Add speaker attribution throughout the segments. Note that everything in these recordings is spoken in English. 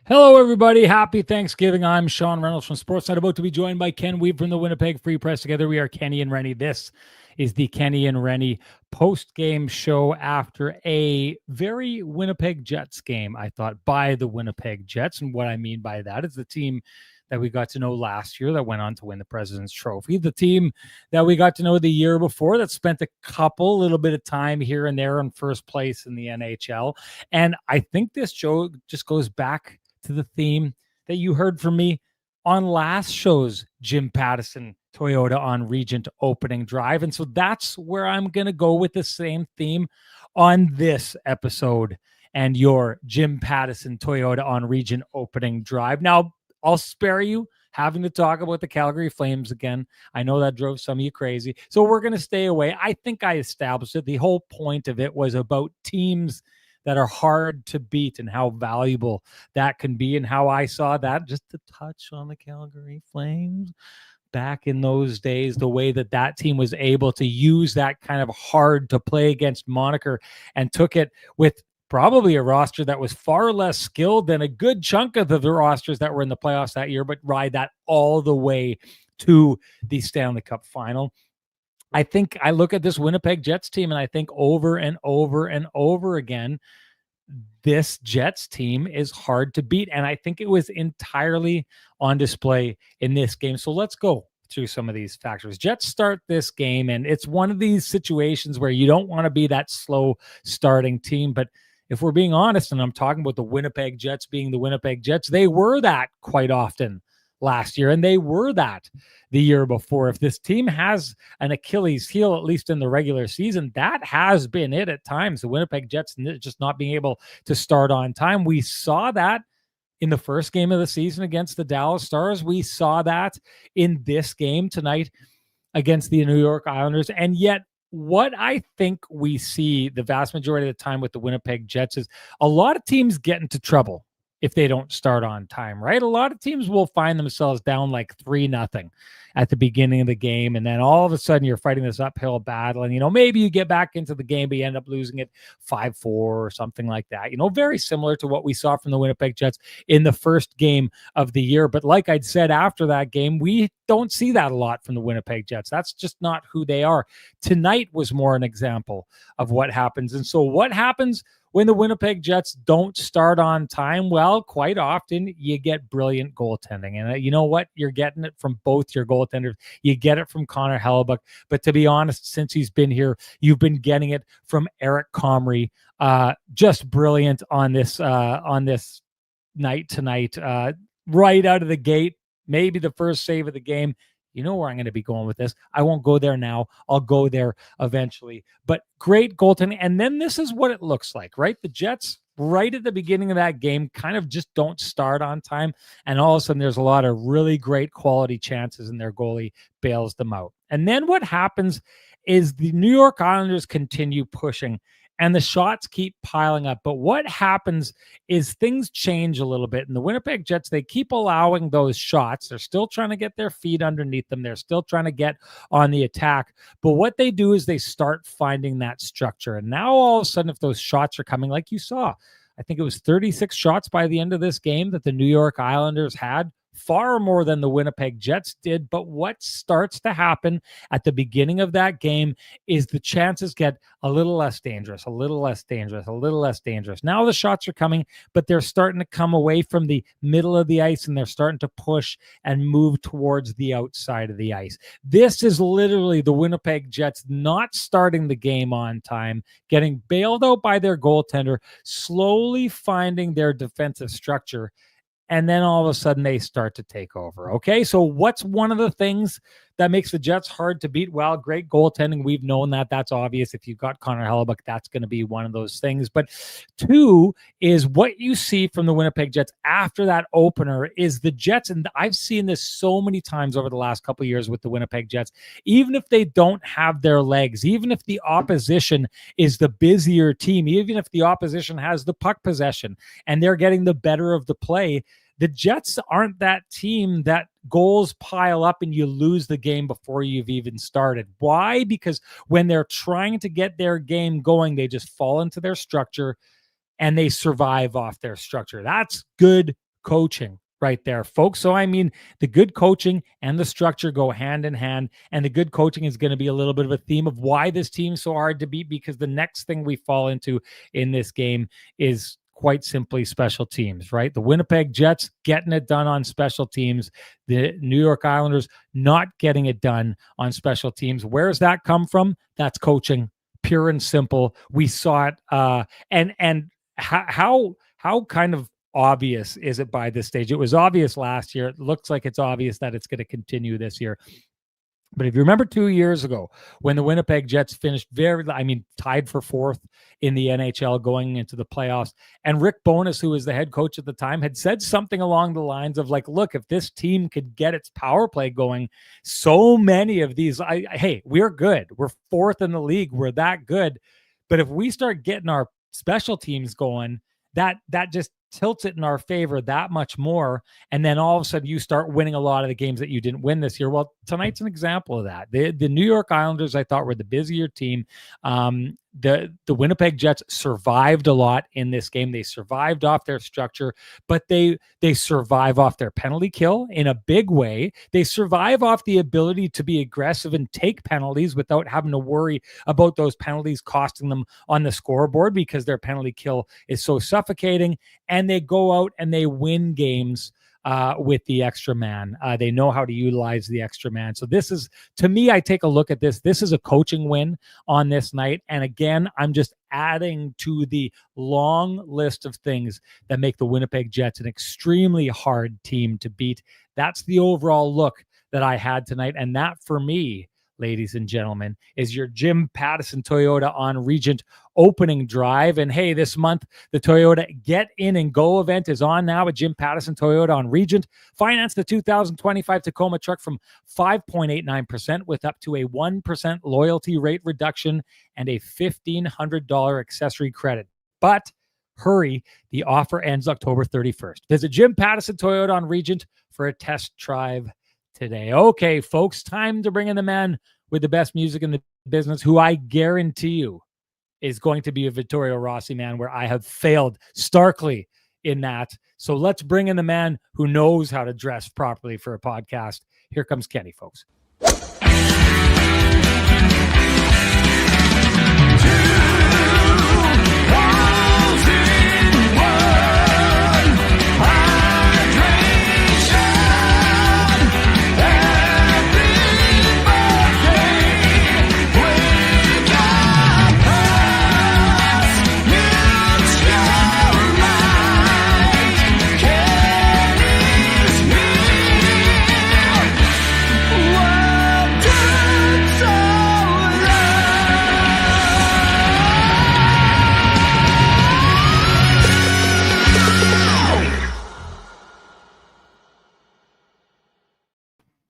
Speaker 1: Hello, everybody. Happy Thanksgiving. I'm Sean Reynolds from Sportsnet, about to be joined by Ken Weeb from the Winnipeg Free Press. Together, we are Kenny and Renny. This is the Kenny and Renny post-game show after a very Winnipeg Jets game, I thought, by the Winnipeg Jets. And what I mean by that is the team that we got to know last year that went on to win the President's Trophy, the team that we got to know the year before that spent a little bit of time here and there in first place in the NHL. And I think this show just goes back to the theme that you heard from me on last show's Jim Pattison Toyota on Regent opening drive. And so that's where I'm going to go with the same theme on this episode and your Jim Pattison Toyota on Regent opening drive. Now, I'll spare you having to talk about the Calgary Flames again. I know that drove some of you crazy. So we're going to stay away. I think I established it. The whole point of it was about teams that are hard to beat and how valuable that can be, and how I saw that just to touch on the Calgary Flames back in those days, the way that that team was able to use that kind of hard to play against moniker and took it with probably a roster that was far less skilled than a good chunk of the rosters that were in the playoffs that year, but ride that all the way to the Stanley Cup final. I think I look at this Winnipeg Jets team and I think over and over and over again, this Jets team is hard to beat. And I think it was entirely on display in this game. So let's go through some of these factors. Jets start this game, and it's one of these situations where you don't want to be that slow starting team. But if we're being honest, and I'm talking about the Winnipeg Jets being the Winnipeg Jets, they were that quite often last year, and they were that the year before. If this team has an Achilles heel, at least in the regular season, that has been it at times. The Winnipeg Jets just not being able to start on time. We saw that in the first game of the season against the Dallas Stars. We saw that in this game tonight against the New York Islanders. And yet, what I think we see the vast majority of the time with the Winnipeg Jets is a lot of teams get into trouble if they don't start on time, right? A lot of teams will find themselves down like 3-0 at the beginning of the game, and then all of a sudden you're fighting this uphill battle, and maybe you get back into the game, but you end up losing it 5-4 or something like that. Very similar to what we saw from the Winnipeg Jets in the first game of the year. But like I'd said after that game, we don't see that a lot from the Winnipeg Jets. That's just not who they are. Tonight was more an example of what happens. And so what happens when the Winnipeg Jets don't start on time? Well, quite often you get brilliant goaltending. And you know what? You're getting it from both your goaltenders. You get it from Connor Hellebuyck. But to be honest, since he's been here, you've been getting it from Eric Comrie. Just brilliant on this night tonight. Right out of the gate, maybe the first save of the game. You know where I'm going to be going with this. I won't go there now. I'll go there eventually. But great goaltending. And then this is what it looks like, right? The Jets, right at the beginning of that game, kind of just don't start on time. And all of a sudden, there's a lot of really great quality chances, and their goalie bails them out. And then what happens is the New York Islanders continue pushing, and the shots keep piling up. But what happens is things change a little bit. And the Winnipeg Jets, they keep allowing those shots. They're still trying to get their feet underneath them. They're still trying to get on the attack. But what they do is they start finding that structure. And now all of a sudden, if those shots are coming, like you saw, I think it was 36 shots by the end of this game that the New York Islanders had, far more than the Winnipeg Jets did. But what starts to happen at the beginning of that game is the chances get a little less dangerous, a little less dangerous, a little less dangerous. Now the shots are coming, but they're starting to come away from the middle of the ice, and they're starting to push and move towards the outside of the ice. This is literally the Winnipeg Jets not starting the game on time, getting bailed out by their goaltender, slowly finding their defensive structure, and then all of a sudden they start to take over. Okay, so what's one of the things that makes the Jets hard to beat? Well, great goaltending. We've known that. That's obvious. If you've got Connor Hellebuyck, that's going to be one of those things. But two is what you see from the Winnipeg Jets after that opener is the Jets, and I've seen this so many times over the last couple of years with the Winnipeg Jets, even if they don't have their legs, even if the opposition is the busier team, even if the opposition has the puck possession and they're getting the better of the play, the Jets aren't that team that goals pile up and you lose the game before you've even started. Why? Because when they're trying to get their game going, they just fall into their structure and they survive off their structure. That's good coaching right there, folks. So, I mean, the good coaching and the structure go hand in hand. And the good coaching is going to be a little bit of a theme of why this team's so hard to beat, because the next thing we fall into in this game is quite simply special teams, right? The Winnipeg Jets getting it done on special teams. The New York Islanders not getting it done on special teams. Where's that come from? That's coaching, pure and simple. We saw it. And how kind of obvious is it by this stage? It was obvious last year. It looks like it's obvious that it's going to continue this year. But if you remember 2 years ago when the Winnipeg Jets finished tied for fourth in the NHL going into the playoffs, and Rick Bowness, who was the head coach at the time, had said something along the lines of like, look, if this team could get its power play going, so many of these, hey, we're good. We're fourth in the league. We're that good. But if we start getting our special teams going, that just tilts it in our favor that much more. And then all of a sudden you start winning a lot of the games that you didn't win this year. Well, tonight's an example of that. The New York Islanders, I thought, were the busier team. The Winnipeg Jets survived a lot in this game. They survived off their structure, but they survive off their penalty kill in a big way. They survive off the ability to be aggressive and take penalties without having to worry about those penalties costing them on the scoreboard, because their penalty kill is so suffocating. And they go out and they win games with the extra man. They know how to utilize the extra man. So this is, to me, I take a look at this. This is a coaching win on this night. And again, I'm just adding to the long list of things that make the Winnipeg Jets an extremely hard team to beat. That's the overall look that I had tonight. And that, for me, ladies and gentlemen, is your Jim Pattison Toyota on Regent opening drive. And hey, this month, the Toyota Get In and Go event is on now at Jim Pattison Toyota on Regent. Finance the 2025 Tacoma truck from 5.89% with up to a 1% loyalty rate reduction and a $1,500 accessory credit. But hurry, the offer ends October 31st. Visit Jim Pattison Toyota on Regent for a test drive today. Okay, folks, time to bring in the man with the best music in the business, who I guarantee you is going to be a Vittorio Rossi man, where I have failed starkly in that. So let's bring in the man who knows how to dress properly for a podcast. Here comes Kenny, folks.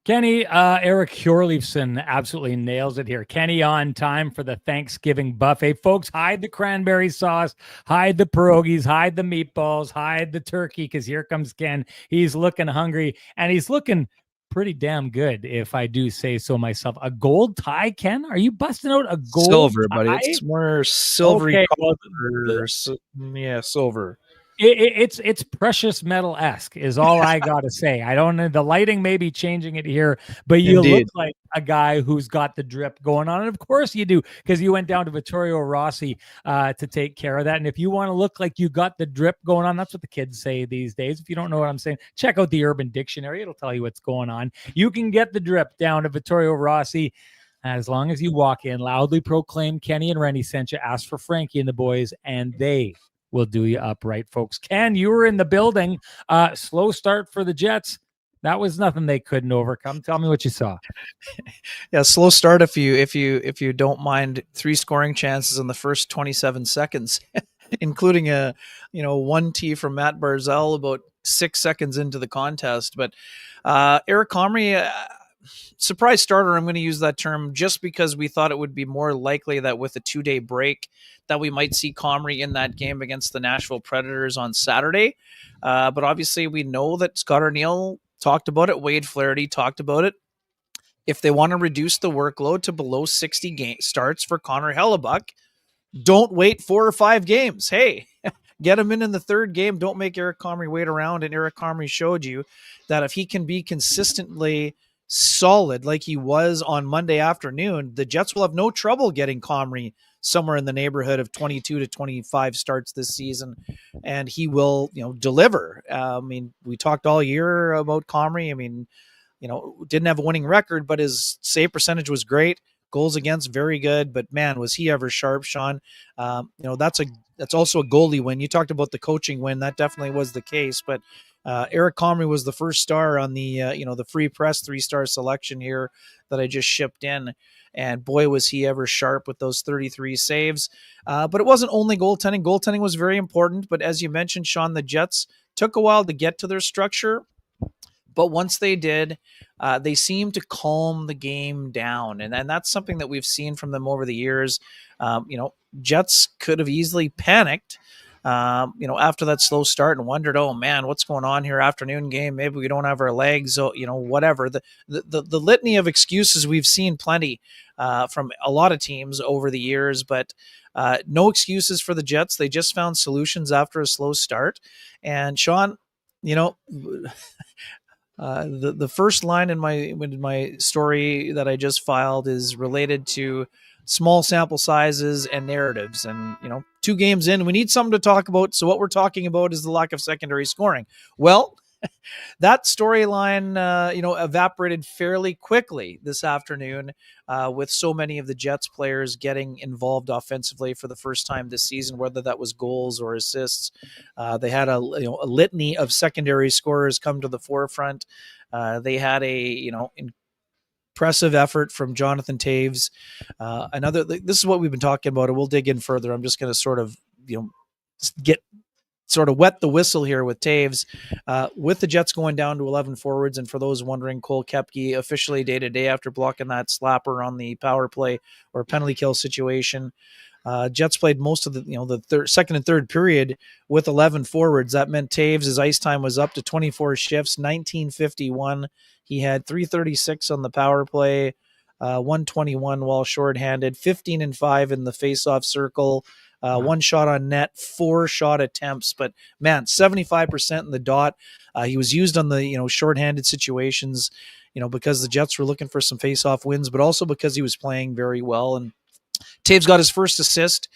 Speaker 1: Kenny, Eric Hjorleifson absolutely nails it here. Kenny on time for the Thanksgiving buffet. Folks, hide the cranberry sauce, hide the pierogies, hide the meatballs, hide the turkey, because here comes Ken. He's looking hungry, and he's looking pretty damn good, if I do say so myself. A gold tie, Ken? Are you busting out a gold
Speaker 2: silver,
Speaker 1: tie?
Speaker 2: buddy? It's more silvery color. Yeah, silver.
Speaker 1: It's precious metal-esque is all I gotta say. I don't know, the lighting may be changing it here, but you look like a guy who's got the drip going on. And of course you do, because you went down to Vittorio Rossi to take care of that. And if you want to look like you got the drip going on, that's what the kids say these days. If you don't know what I'm saying, check out the Urban Dictionary. It'll tell you what's going on. You can get the drip down to Vittorio Rossi. As long as you walk in, loudly proclaim Kenny and Renny sent you, ask for Frankie and the boys, and they will do you up right, folks. Ken, you were in the building. Slow start for the Jets. That was nothing they couldn't overcome. Tell me what you saw.
Speaker 2: Yeah, slow start if you don't mind 3 scoring chances in the first 27 seconds, including a 1-T from Matt Barzal about 6 seconds into the contest. But Eric Comrie, surprise starter, I'm going to use that term just because we thought it would be more likely that with a 2-day break that we might see Comrie in that game against the Nashville Predators on Saturday. But obviously we know that Scott Arniel talked about it. Wade Flaherty talked about it. If they want to reduce the workload to below 60 game starts for Connor Hellebuck, don't wait 4 or 5 games. Hey, get him in the third game. Don't make Eric Comrie wait around. And Eric Comrie showed you that if he can be consistently solid like he was on Monday afternoon, the Jets will have no trouble getting Comrie somewhere in the neighborhood of 22 to 25 starts this season, and he will, deliver. I mean, we talked all year about Comrie. I mean, didn't have a winning record, but his save percentage was great. Goals against, very good. But man, was he ever sharp, Sean. That's also a goalie win. You talked about the coaching win. That definitely was the case. But Eric Comrie was the first star on the the free press 3-star selection here that I just shipped in. And boy, was he ever sharp with those 33 saves. But it wasn't only goaltending. Goaltending was very important. But as you mentioned, Sean, the Jets took a while to get to their structure. But once they did, they seemed to calm the game down. And that's something that we've seen from them over the years. Jets could have easily panicked, after that slow start and wondered, oh man, what's going on here? Afternoon game, maybe we don't have our legs, so, whatever. The litany of excuses we've seen plenty from a lot of teams over the years, but no excuses for the Jets. They just found solutions after a slow start. And Sean, the first line in my story that I just filed is related to small sample sizes and narratives. And, 2 games in, we need something to talk about. So what we're talking about is the lack of secondary scoring. Well, that storyline, evaporated fairly quickly this afternoon with so many of the Jets players getting involved offensively for the first time this season, whether that was goals or assists. They had a litany of secondary scorers come to the forefront. They had a, impressive effort from Jonathan Toews. This is what we've been talking about, and we'll dig in further. I'm just going to sort of, wet the whistle here with Toews, with the Jets going down to 11 forwards. And for those wondering, Cole Koepke officially day-to-day after blocking that slapper on the power play or penalty kill situation. Jets played most of the second and third period with 11 forwards. That meant Toews' ice time was up to 24 shifts, 1951. He had 336 on the power play, 121 while shorthanded, 15-5 in the faceoff circle, 1 shot on net, 4 shot attempts. But man, 75% in the dot. He was used on the shorthanded situations, because the Jets were looking for some faceoff wins, but also because he was playing very well. And Toews got his first assist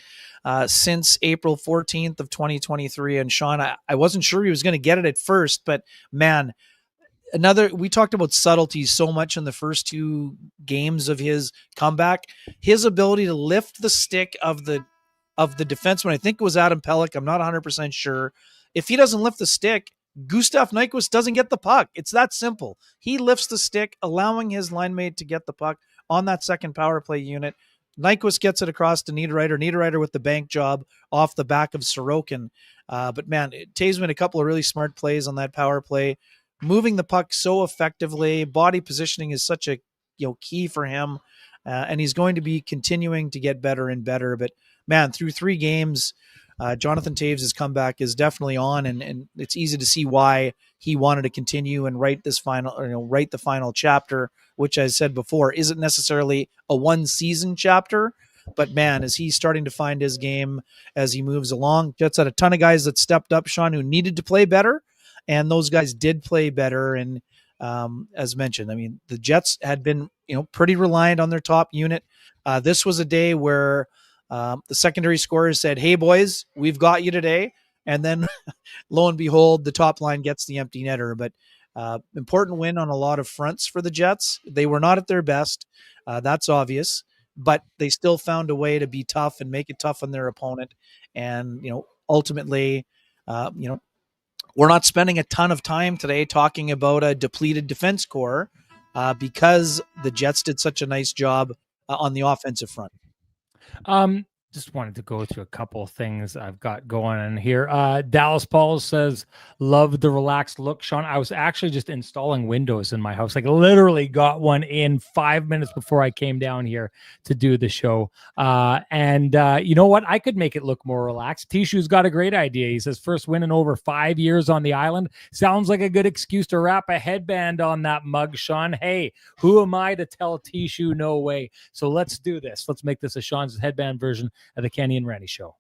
Speaker 2: since April 14th of 2023. And Sean, I wasn't sure he was going to get it at first, but man, we talked about subtleties so much in the first 2 games of his comeback. His ability to lift the stick of the defenseman, I think it was Adam Pelech, I'm not 100% sure. If he doesn't lift the stick, Gustav Nyquist doesn't get the puck. It's that simple. He lifts the stick, allowing his line mate to get the puck on that second power play unit. Nyquist gets it across to Niederreiter. Niederreiter with the bank job off the back of Sorokin. But man, Toews made a couple of really smart plays on that power play, moving the puck so effectively. Body positioning is such a key for him, and he's going to be continuing to get better and better. But man, through 3 games, Jonathan Toews' comeback is definitely on, and it's easy to see why he wanted to continue and write the final chapter, which, as I said before, isn't necessarily a 1-season chapter. But man, is he starting to find his game as he moves along. Jets had a ton of guys that stepped up, Sean, who needed to play better, and those guys did play better. And as mentioned, I mean, the Jets had been pretty reliant on their top unit. This was a day where the secondary scorers said, hey, boys, we've got you today. And then lo and behold, the top line gets the empty netter. But important win on a lot of fronts for the Jets. They were not at their best. That's obvious. But they still found a way to be tough and make it tough on their opponent. And, ultimately, we're not spending a ton of time today talking about a depleted defense core because the Jets did such a nice job on the offensive front.
Speaker 1: Just wanted to go through a couple of things I've got going on here. Dallas Paul says, love the relaxed look. Sean, I was actually just installing windows in my house. Like literally got one in 5 minutes before I came down here to do the show. And you know what? I could make it look more relaxed. Tishu's got a great idea. He says, first win in over 5 years on the island. Sounds like a good excuse to wrap a headband on that mug, Sean. Hey, who am I to tell Tishu no way? So let's do this. Let's make this a Sean's headband version of the Kenny and Renny Show.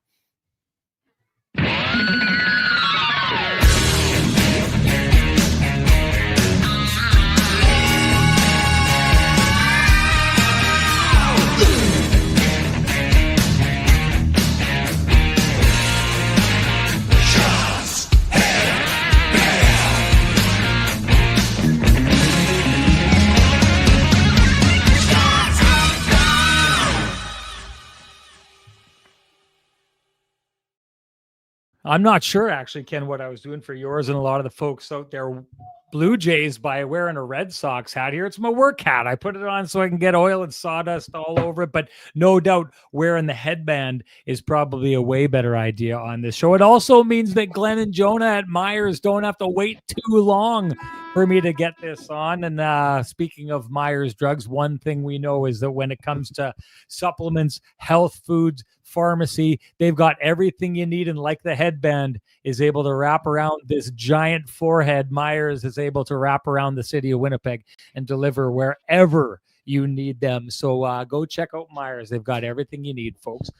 Speaker 1: I'm not sure, actually, Ken, what I was doing for yours and a lot of the folks out there. Blue Jays by wearing a Red Sox hat here. It's my work hat. I put it on so I can get oil and sawdust all over it. But no doubt wearing the headband is probably a way better idea on this show. It also means that Glenn and Jonah at Myers don't have to wait too long for me to get this on. And speaking of Myers Drugs, one thing we know is that when it comes to supplements, health foods, pharmacy, they've got everything you need. And like the headband is able to wrap around this giant forehead, Myers is able to wrap around the city of Winnipeg and deliver wherever you need them. So go check out Myers. They've got everything you need, folks.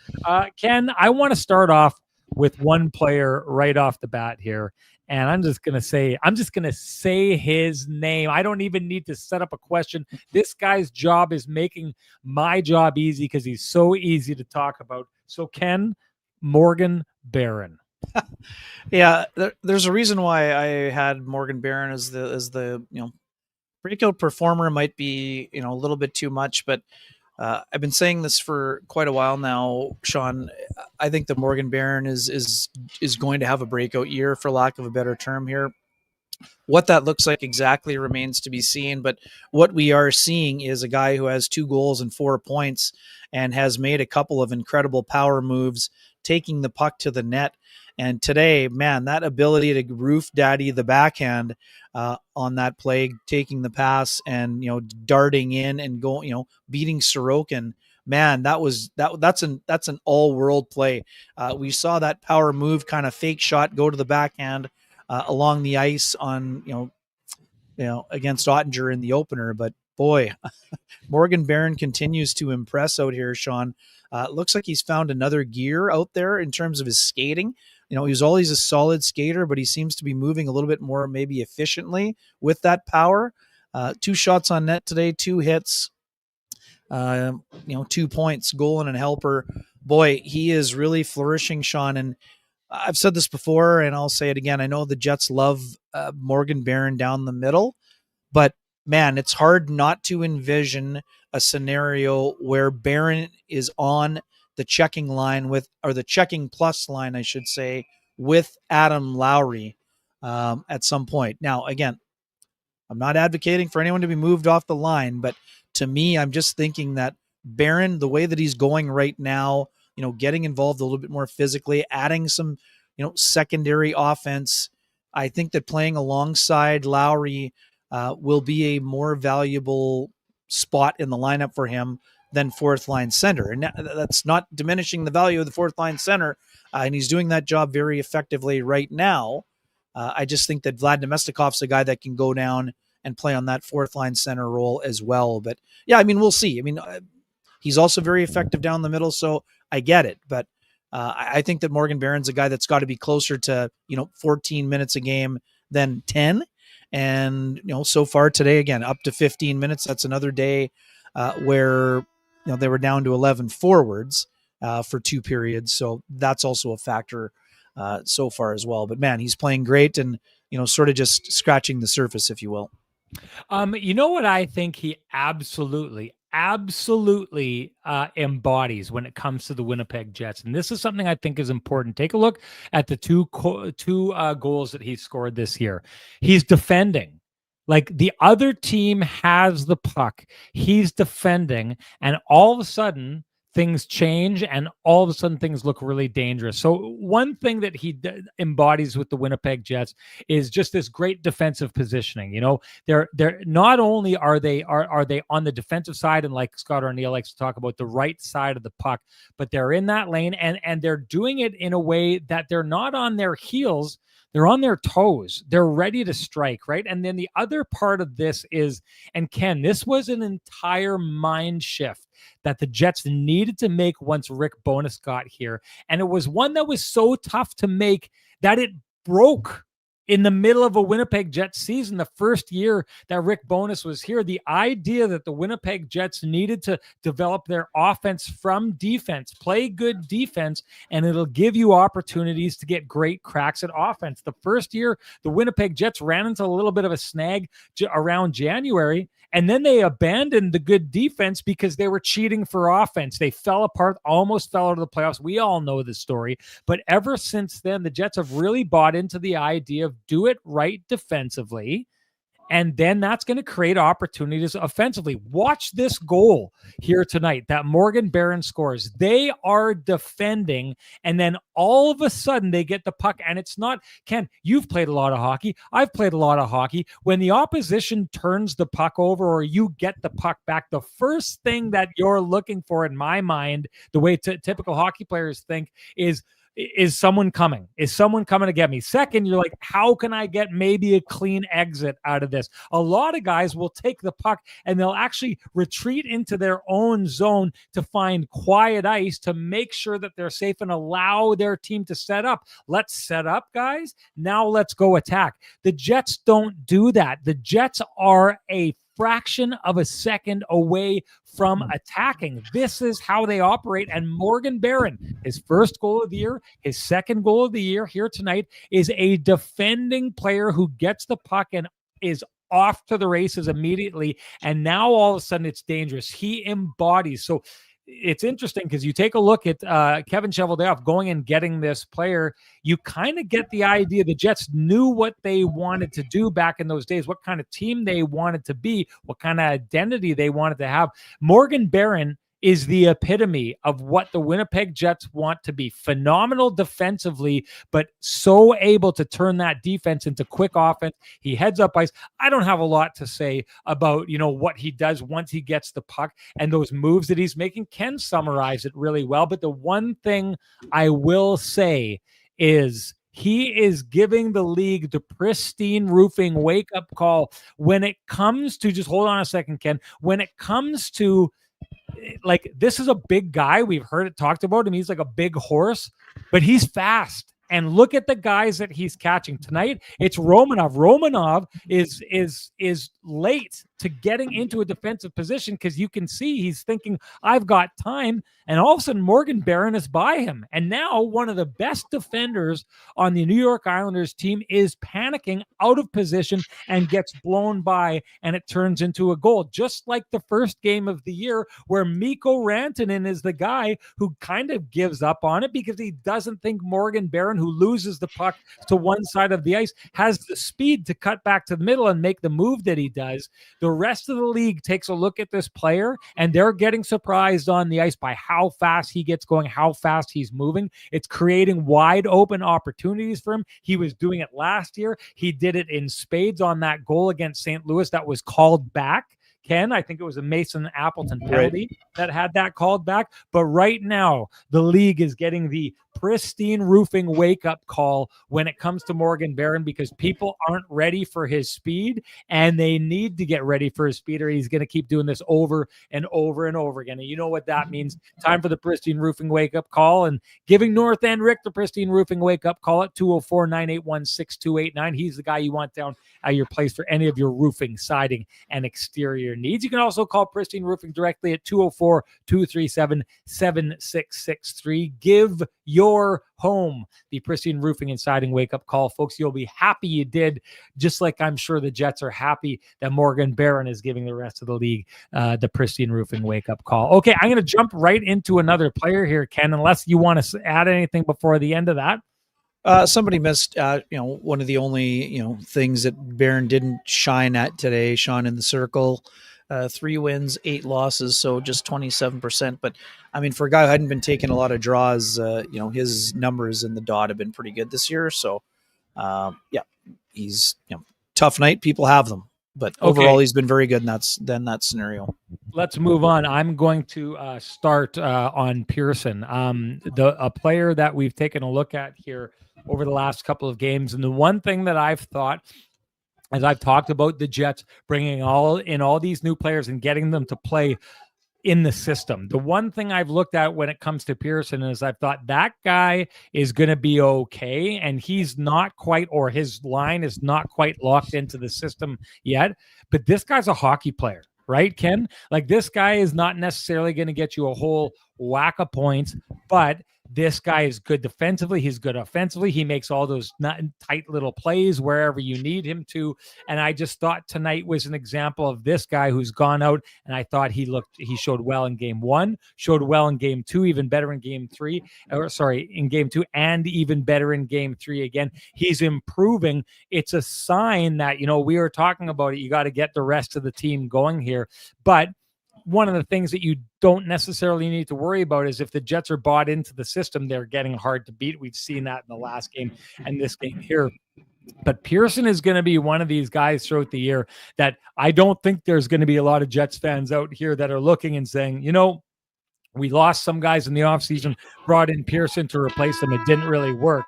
Speaker 1: Ken, I want to start off with one player right off the bat here. And I'm just going to say his name. I don't even need to set up a question. This guy's job is making my job easy because he's so easy to talk about. So Ken, Morgan Barron.
Speaker 2: Yeah, there's a reason why I had Morgan Barron as the breakout performer. Might be a little bit too much, but I've been saying this for quite a while now, Sean. I think that Morgan Barron is going to have a breakout year, for lack of a better term here. What that looks like exactly remains to be seen, but what we are seeing is a guy who has 2 goals and 4 points and has made a couple of incredible power moves, taking the puck to the net. And today, man, that ability to roof daddy the backhand on that play, taking the pass and darting in and going, beating Sorokin. Man, that's an all world play. We saw that power move, kind of fake shot, go to the backhand along the ice on against Ottinger in the opener. But boy, Morgan Barron continues to impress out here, Sean. Looks like he's found another gear out there in terms of his skating. He was always a solid skater, but he seems to be moving a little bit more maybe efficiently with that power. 2 shots on net today, 2 hits, 2 points, goal and a helper. Boy, he is really flourishing, Sean. And I've said this before, and I'll say it again. I know the Jets love Morgan Barron down the middle, but man, it's hard not to envision a scenario where Barron is on the checking line or the checking plus line, I should say, with Adam Lowry at some point. Now, again, I'm not advocating for anyone to be moved off the line, but to me, I'm just thinking that Barron, the way that he's going right now, getting involved a little bit more physically, adding some, secondary offense. I think that playing alongside Lowry will be a more valuable spot in the lineup for him than 4th line center. And that's not diminishing the value of the 4th line center. And he's doing that job very effectively right now. I just think that Vlad Nemestikov's a guy that can go down and play on that 4th line center role as well. But yeah, we'll see. He's also very effective down the middle, so I get it. But I think that Morgan Barron's a guy that's got to be closer to 14 minutes a game than 10. And so far today, again, up to 15 minutes. That's another day where they were down to 11 forwards for 2 periods. So that's also a factor so far as well. But man, he's playing great and sort of just scratching the surface, if you will.
Speaker 1: You know what I think he absolutely embodies when it comes to the Winnipeg Jets, and this is something I think is important. Take a look at the two goals that he scored this year. He's defending. Like the other team has the puck, he's defending, and all of a sudden things change and all of a sudden things look really dangerous. So one thing that he embodies with the Winnipeg Jets is just this great defensive positioning. They're not only are they on the defensive side, and like Scott O'Neill likes to talk about, the right side of the puck, but they're in that lane and they're doing it in a way that they're not on their heels. They're on their toes. They're ready to strike, right? And then the other part of this is, and Ken, this was an entire mind shift that the Jets needed to make once Rick Bowness got here. And it was one that was so tough to make that it broke in the middle of a Winnipeg Jets season, the first year that Rick Bowness was here. The idea that the Winnipeg Jets needed to develop their offense from defense, play good defense, and it'll give you opportunities to get great cracks at offense. The first year, the Winnipeg Jets ran into a little bit of a snag around January, and then they abandoned the good defense because they were cheating for offense. They fell apart, almost fell out of the playoffs. We all know the story. But ever since then, the Jets have really bought into the idea of do it right defensively, and then that's going to create opportunities offensively. Watch this goal here tonight that Morgan Barron scores. They are defending, and then all of a sudden they get the puck, and it's not, Ken, you've played a lot of hockey. I've played a lot of hockey. When the opposition turns the puck over or you get the puck back, the first thing that you're looking for, in my mind, the way typical hockey players think, is someone coming? Is someone coming to get me? Second, you're like, how can I get maybe a clean exit out of this? A lot of guys will take the puck and they'll actually retreat into their own zone to find quiet ice to make sure that they're safe and allow their team to set up. Let's set up, guys. Now let's go attack. The Jets don't do that. The Jets are a fraction of a second away from attacking. This is how they operate. And Morgan Barron, his first goal of the year, his second goal of the year here tonight, is a defending player who gets the puck and is off to the races immediately. And now all of a sudden it's dangerous. He embodies. So it's interesting because you take a look at Kevin Cheveldayoff going and getting this player. You kind of get the idea the Jets knew what they wanted to do back in those days, what kind of team they wanted to be, what kind of identity they wanted to have. Morgan Barron is the epitome of what the Winnipeg Jets want to be. Phenomenal defensively, but so able to turn that defense into quick offense. He heads up ice. I don't have a lot to say about, what he does once he gets the puck and those moves that he's making. Ken summarized it really well, but the one thing I will say is he is giving the league the pristine roofing wake-up call when it comes to, just hold on a second, Ken, when it comes to, like, this is a big guy. We've heard it talked about him. He's like a big horse, but he's fast. And look at the guys that he's catching tonight. It's Romanov. Romanov is late to getting into a defensive position because you can see he's thinking, I've got time. And all of a sudden, Morgan Barron is by him. And now one of the best defenders on the New York Islanders team is panicking out of position and gets blown by, and it turns into a goal. Just like the first game of the year where Mikko Rantanen is the guy who kind of gives up on it because he doesn't think Morgan Barron, who loses the puck to one side of the ice, has the speed to cut back to the middle and make the move that he does. The rest of the league takes a look at this player, and they're getting surprised on the ice by how fast he gets going, how fast he's moving. It's creating wide open opportunities for him. He was doing it last year. He did it in spades on that goal against St. Louis that was called back. Ken, I think it was a Mason Appleton penalty that had that called back. But right now, the league is getting the pristine roofing wake-up call when it comes to Morgan Barron because people aren't ready for his speed, and they need to get ready for his speed or he's going to keep doing this over and over and over again. And you know what that means. Time for the pristine roofing wake-up call, and giving North End Rick the pristine roofing wake-up call at 204-981-6289. He's the guy you want down at your place for any of your roofing, siding, and exterior needs. You can also call Pristine Roofing directly at 204-237-7663. Give your home the Pristine Roofing and Siding wake-up call, folks. You'll be happy you did, just like I'm sure the Jets are happy that Morgan Barron is giving the rest of the league the Pristine Roofing wake-up call. Okay, I'm going to jump right into another player here, Ken, unless you want to add anything before the end of that.
Speaker 2: Somebody missed, one of the only, things that Barron didn't shine at today. Sean in the circle, 3 wins, 8 losses, so just 27%. But I mean, for a guy who hadn't been taking a lot of draws, his numbers in the dot have been pretty good this year. So, he's tough night. People have them, but overall he's been very good in that scenario. Let's
Speaker 1: move on. I'm going to start on Pearson, a player that we've taken a look at here over the last couple of games. And the one thing that I've thought, as I've talked about the Jets bringing all these new players and getting them to play in the system. The one thing I've looked at when it comes to Pearson is I've thought that guy is going to be okay, and he's not quite, or his line is not quite locked into the system yet. But this guy's a hockey player, right, Ken? Like, this guy is not necessarily going to get you a whole whack of points, but this guy is good defensively. He's good offensively. He makes all those tight little plays wherever you need him to. And I just thought tonight was an example of this guy who's gone out. And I thought he showed well in game 1, showed well in game 2, even better in game 3, or sorry, in game 2, and even better in game 3 again. He's improving. It's a sign that, we were talking about it. You got to get the rest of the team going here. But one of the things that you don't necessarily need to worry about is if the Jets are bought into the system, they're getting hard to beat. We've seen that in the last game and this game here. But Pearson is going to be one of these guys throughout the year that I don't think there's going to be a lot of Jets fans out here that are looking and saying, we lost some guys in the offseason, brought in Pearson to replace them. It didn't really work.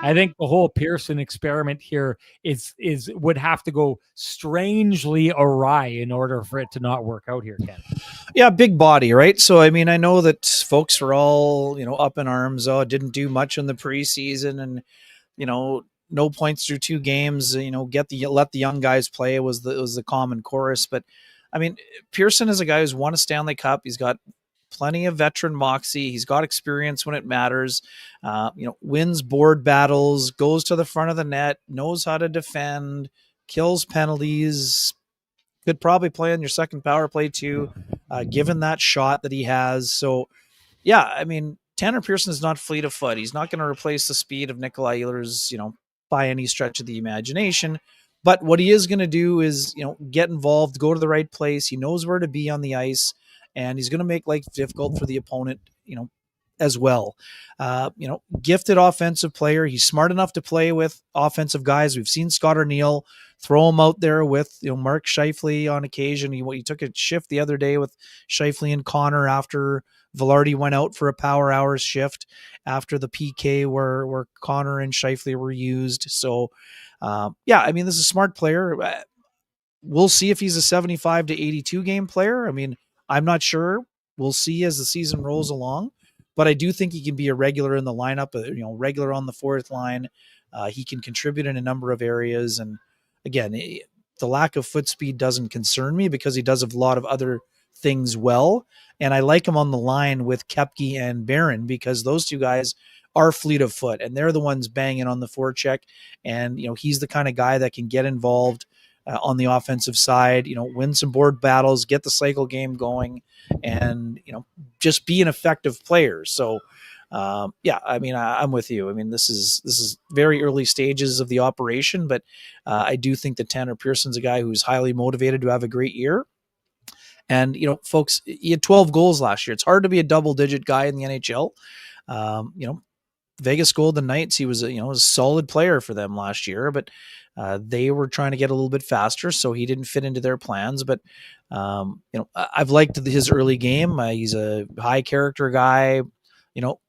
Speaker 1: I think the whole Pearson experiment here would have to go strangely awry in order for it to not work out here, Ken.
Speaker 2: Yeah, big body, right? So, I mean, I know that folks were all, up in arms. Oh, didn't do much in the preseason and, no points through 2 games, let the young guys play was the common chorus. But I mean, Pearson is a guy who's won a Stanley Cup. He's got plenty of veteran moxie. He's got experience when it matters, wins board battles, goes to the front of the net, knows how to defend, kills penalties, could probably play on your second power play too, given that shot that he has. So yeah, I mean, Tanner Pearson is not fleet of foot. He's not going to replace the speed of Nikolai Ehlers, by any stretch of the imagination. But what he is going to do is, get involved, go to the right place. He knows where to be on the ice, and he's going to make life difficult for the opponent, as well. Gifted offensive player. He's smart enough to play with offensive guys. We've seen Scott O'Neill throw him out there with, Mark Scheifele on occasion. He took a shift the other day with Scheifele and Connor after Velarde went out for a power hours shift after the PK where Connor and Scheifele were used. So, I mean, this is a smart player. We'll see if he's a 75 to 82 game player. I mean, I'm not sure. We'll see as the season rolls along. But I do think he can be a regular in the lineup, regular on the fourth line. He can contribute in a number of areas. And again, the lack of foot speed doesn't concern me because he does a lot of other things well. And I like him on the line with Koepke and Barron because those two guys are fleet of foot and they're the ones banging on the forecheck. And, he's the kind of guy that can get involved on the offensive side, win some board battles, get the cycle game going, and, just be an effective player. So, I mean, I'm with you. I mean, this is very early stages of the operation, but I do think that Tanner Pearson's a guy who's highly motivated to have a great year. And, folks, he had 12 goals last year. It's hard to be a double-digit guy in the NHL. Vegas Golden Knights, he was a solid player for them last year, but they were trying to get a little bit faster, so he didn't fit into their plans. But I've liked his early game. He's a high character guy.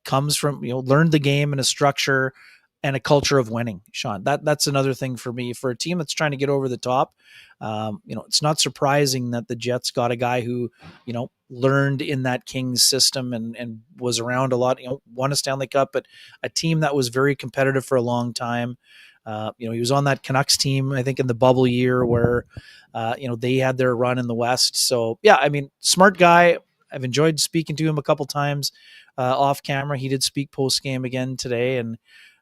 Speaker 2: Comes from learned the game and a structure and a culture of winning. Sean, that's another thing for me for a team that's trying to get over the top. It's not surprising that the Jets got a guy who learned in that Kings system and was around a lot. Won a Stanley Cup, but a team that was very competitive for a long time. He was on that Canucks team, I think, in the bubble year where, they had their run in the West. So, yeah, I mean, smart guy. I've enjoyed speaking to him a couple times off camera. He did speak post game again today. And,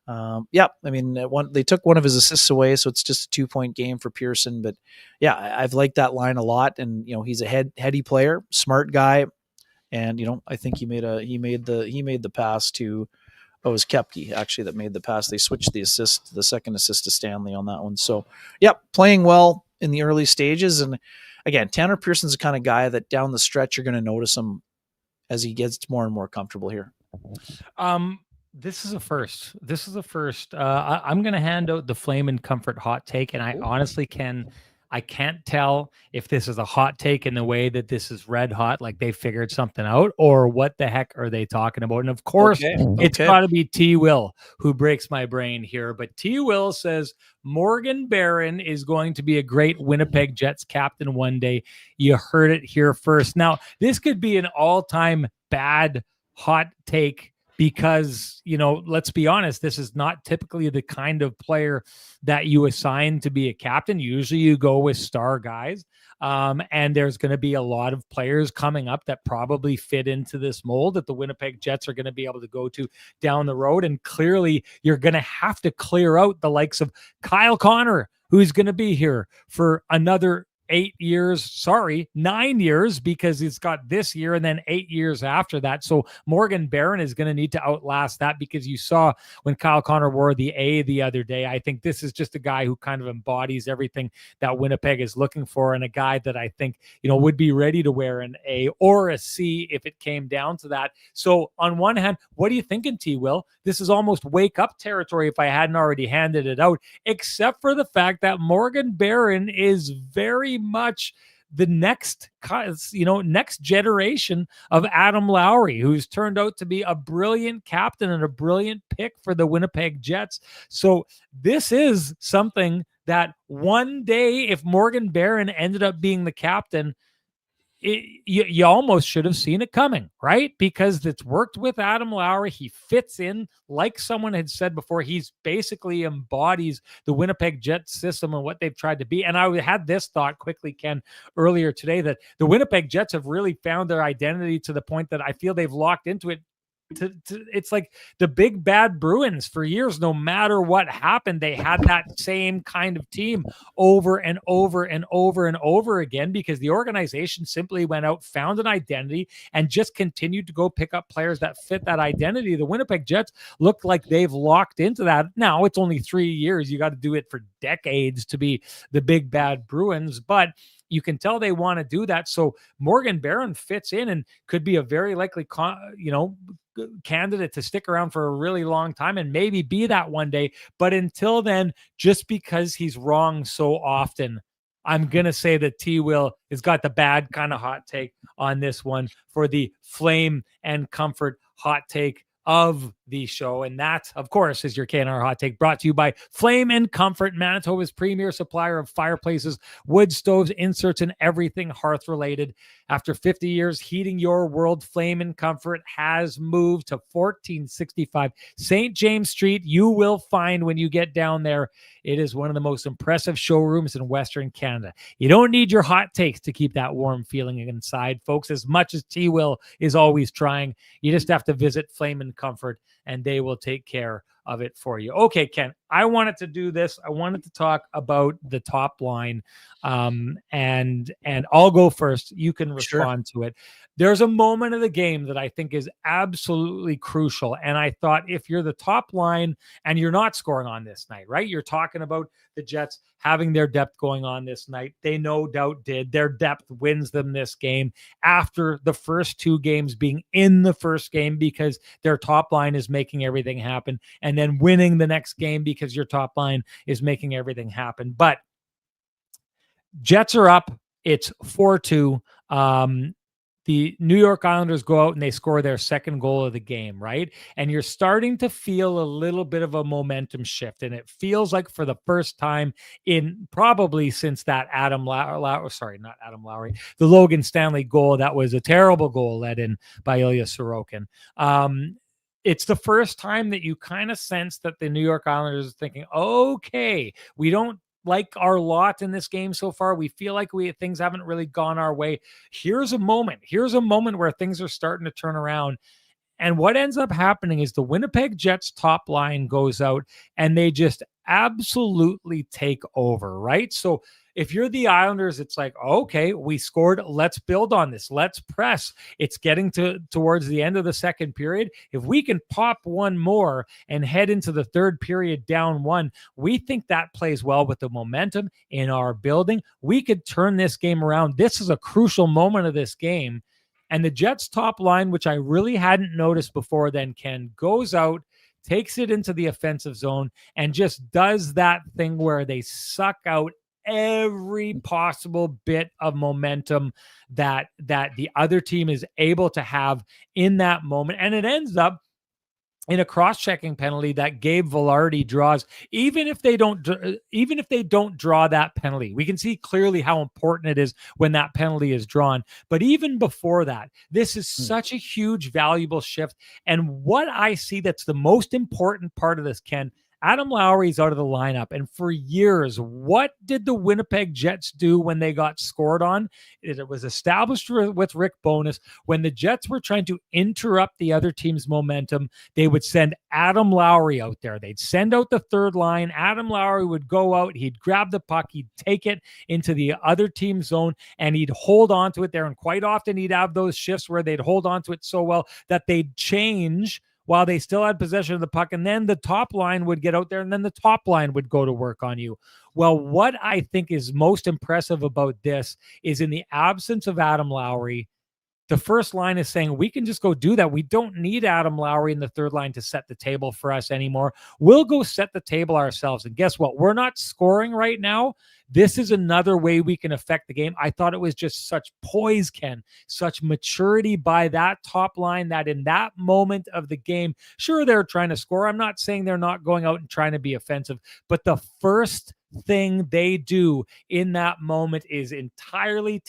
Speaker 2: I mean, they took one of his assists away, so it's just a 2-point game for Pearson. But, yeah, I've liked that line a lot. And, he's a heady player, smart guy. And, I think he made the pass to – it was Koepke, actually, that made the pass. They switched the second assist to Stanley on that one. So, playing well in the early stages. And again, Tanner Pearson's the kind of guy that down the stretch, you're going to notice him as he gets more and more comfortable here.
Speaker 1: This is a first. I'm going to hand out the Flame and Comfort hot take. And I honestly I can't tell if this is a hot take in the way that this is red hot, like they figured something out, or what the heck are they talking about? And of course, it's got to be T. Will who breaks my brain here. But T. Will says Morgan Barron is going to be a great Winnipeg Jets captain one day. You heard it here first. Now, this could be an all-time bad hot take because, let's be honest, this is not typically the kind of player that you assign to be a captain. Usually you go with star guys. And there's going to be a lot of players coming up that probably fit into this mold that the Winnipeg Jets are going to be able to go to down the road. And clearly you're going to have to clear out the likes of Kyle Connor, who's going to be here for another 9 years, because it's got this year and then 8 years after that. So Morgan Barron is going to need to outlast that, because you saw when Kyle Connor wore the A the other day. I think this is just a guy who kind of embodies everything that Winnipeg is looking for, and a guy that I think, would be ready to wear an A or a C if it came down to that. So on one hand, what are you thinking, T. Will? This is almost wake up territory if I hadn't already handed it out, except for the fact that Morgan Barron is very much the next generation of Adam Lowry, who's turned out to be a brilliant captain and a brilliant pick for the Winnipeg Jets. So this is something that one day, if Morgan Barron ended up being the captain, you almost should have seen it coming, right? Because it's worked with Adam Lowry. He fits in, like someone had said before. He's basically embodies the Winnipeg Jets system and what they've tried to be. And I had this thought quickly, Ken, earlier today, that the Winnipeg Jets have really found their identity to the point that I feel they've locked into it. It's like the big bad Bruins for years. No matter what happened, they had that same kind of team over and over and over and over again, because the organization simply went out, found an identity, and just continued to go pick up players that fit that identity. The Winnipeg Jets look like they've locked into that. Now it's only 3 years. You got to do it for decades to be the big bad Bruins, but you can tell they want to do that. So Morgan Barron fits in and could be a very likely candidate to stick around for a really long time and maybe be that one day. But until then, just because he's wrong so often, I'm going to say that T. Will has got the bad kind of hot take on this one for the Flame and Comfort hot take of the show. And that, of course, is your KNR hot take, brought to you by Flame and Comfort, Manitoba's premier supplier of fireplaces, wood stoves, inserts, and everything hearth related. After 50 years heating your world, Flame and Comfort has moved to 1465 St. James Street. You will find when you get down there, it is one of the most impressive showrooms in Western Canada. You don't need your hot takes to keep that warm feeling inside, folks, as much as T. Will is always trying. You just have to visit Flame and Comfort, and they will take care of it for you. Okay, Ken, I wanted to do this. I wanted to talk about the top line, and I'll go first. You can respond to it. There's a moment of the game that I think is absolutely crucial, and I thought if you're the top line and you're not scoring on this night, right? You're talking about the Jets having their depth going on this night. They no doubt did. Their depth wins them this game after the first two games being in the first game because their top line is making everything happen, and then winning the next game because your top line is making everything happen. But Jets are up. It's 4-2. The New York Islanders go out and they score their second goal of the game, right? And you're starting to feel a little bit of a momentum shift. And it feels like for the first time in probably since that the Logan Stanley goal, that was a terrible goal led in by Ilya Sorokin. It's the first time that you kind of sense that the New York Islanders are thinking, okay, we don't like our lot in this game so far. We feel like things haven't really gone our way. Here's a moment where things are starting to turn around. And what ends up happening is the Winnipeg Jets top line goes out and they just absolutely take over, right? So if you're the Islanders, it's like, okay, we scored. Let's build on this. Let's press. It's getting towards the end of the second period. If we can pop one more and head into the third period down one, we think that plays well with the momentum in our building. We could turn this game around. This is a crucial moment of this game. And the Jets top line, which I really hadn't noticed before then, Ken, goes out, takes it into the offensive zone, and just does that thing where they suck out every possible bit of momentum that the other team is able to have in that moment. And it ends up in a cross-checking penalty that Gabe Vilardi draws. Even if they don't draw that penalty, we can see clearly how important it is when that penalty is drawn. But even before that, this is such a huge, valuable shift. And what I see that's the most important part of this, Ken, Adam Lowry's out of the lineup. And for years, what did the Winnipeg Jets do when they got scored on? It was established with Rick Bowness. When the Jets were trying to interrupt the other team's momentum, they would send Adam Lowry out there. They'd send out the third line. Adam Lowry would go out. He'd grab the puck. He'd take it into the other team's zone, and he'd hold on to it there. And quite often he'd have those shifts where they'd hold on to it so well that they'd change while they still had possession of the puck. And then the top line would get out there, and then the top line would go to work on you. Well, what I think is most impressive about this is in the absence of Adam Lowry, the first line is saying, we can just go do that. We don't need Adam Lowry in the third line to set the table for us anymore. We'll go set the table ourselves. And guess what? We're not scoring right now. This is another way we can affect the game. I thought it was just such poise, Ken, such maturity by that top line that in that moment of the game, sure, they're trying to score. I'm not saying they're not going out and trying to be offensive, but the first thing they do in that moment is entirely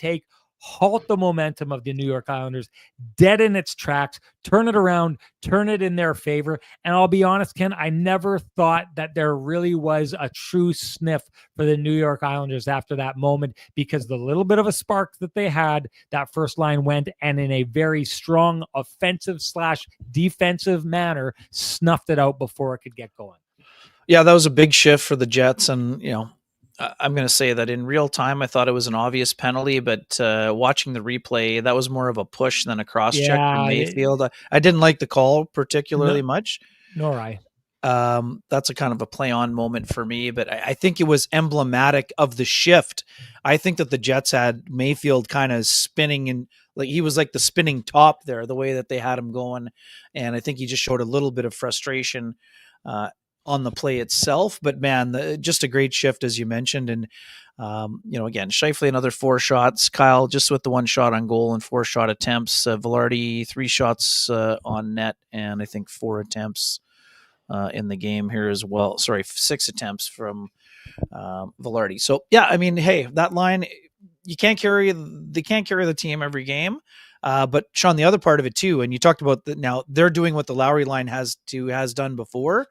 Speaker 1: halt the momentum of the New York Islanders dead in its tracks, turn it around, turn it in their favor. And I'll be honest, Ken, I never thought that there really was a true sniff for the New York Islanders after that moment, because the little bit of a spark that they had, that first line went and in a very strong offensive/defensive manner snuffed it out before it could get going.
Speaker 2: Yeah, that was a big shift for the Jets. And, I'm going to say that in real time, I thought it was an obvious penalty, but watching the replay, that was more of a push than a cross-check from Mayfield. I didn't like the call particularly much.
Speaker 1: Nor I.
Speaker 2: That's a kind of a play-on moment for me, but I think it was emblematic of the shift. I think that the Jets had Mayfield kind of spinning, and like he was like the spinning top there, the way that they had him going. And I think he just showed a little bit of frustration on the play itself, but man, just a great shift, as you mentioned. And, again, Scheifele, another 4 shots, Kyle just with the 1 shot on goal and 4 shot attempts, Vilardi, 3 shots on net, and I think 4 attempts in the game here as well. Sorry, 6 attempts from Vilardi. So yeah, I mean, hey, that line, they can't carry the team every game. But Sean, the other part of it too, and you talked about that now they're doing what the Lowry line has done before.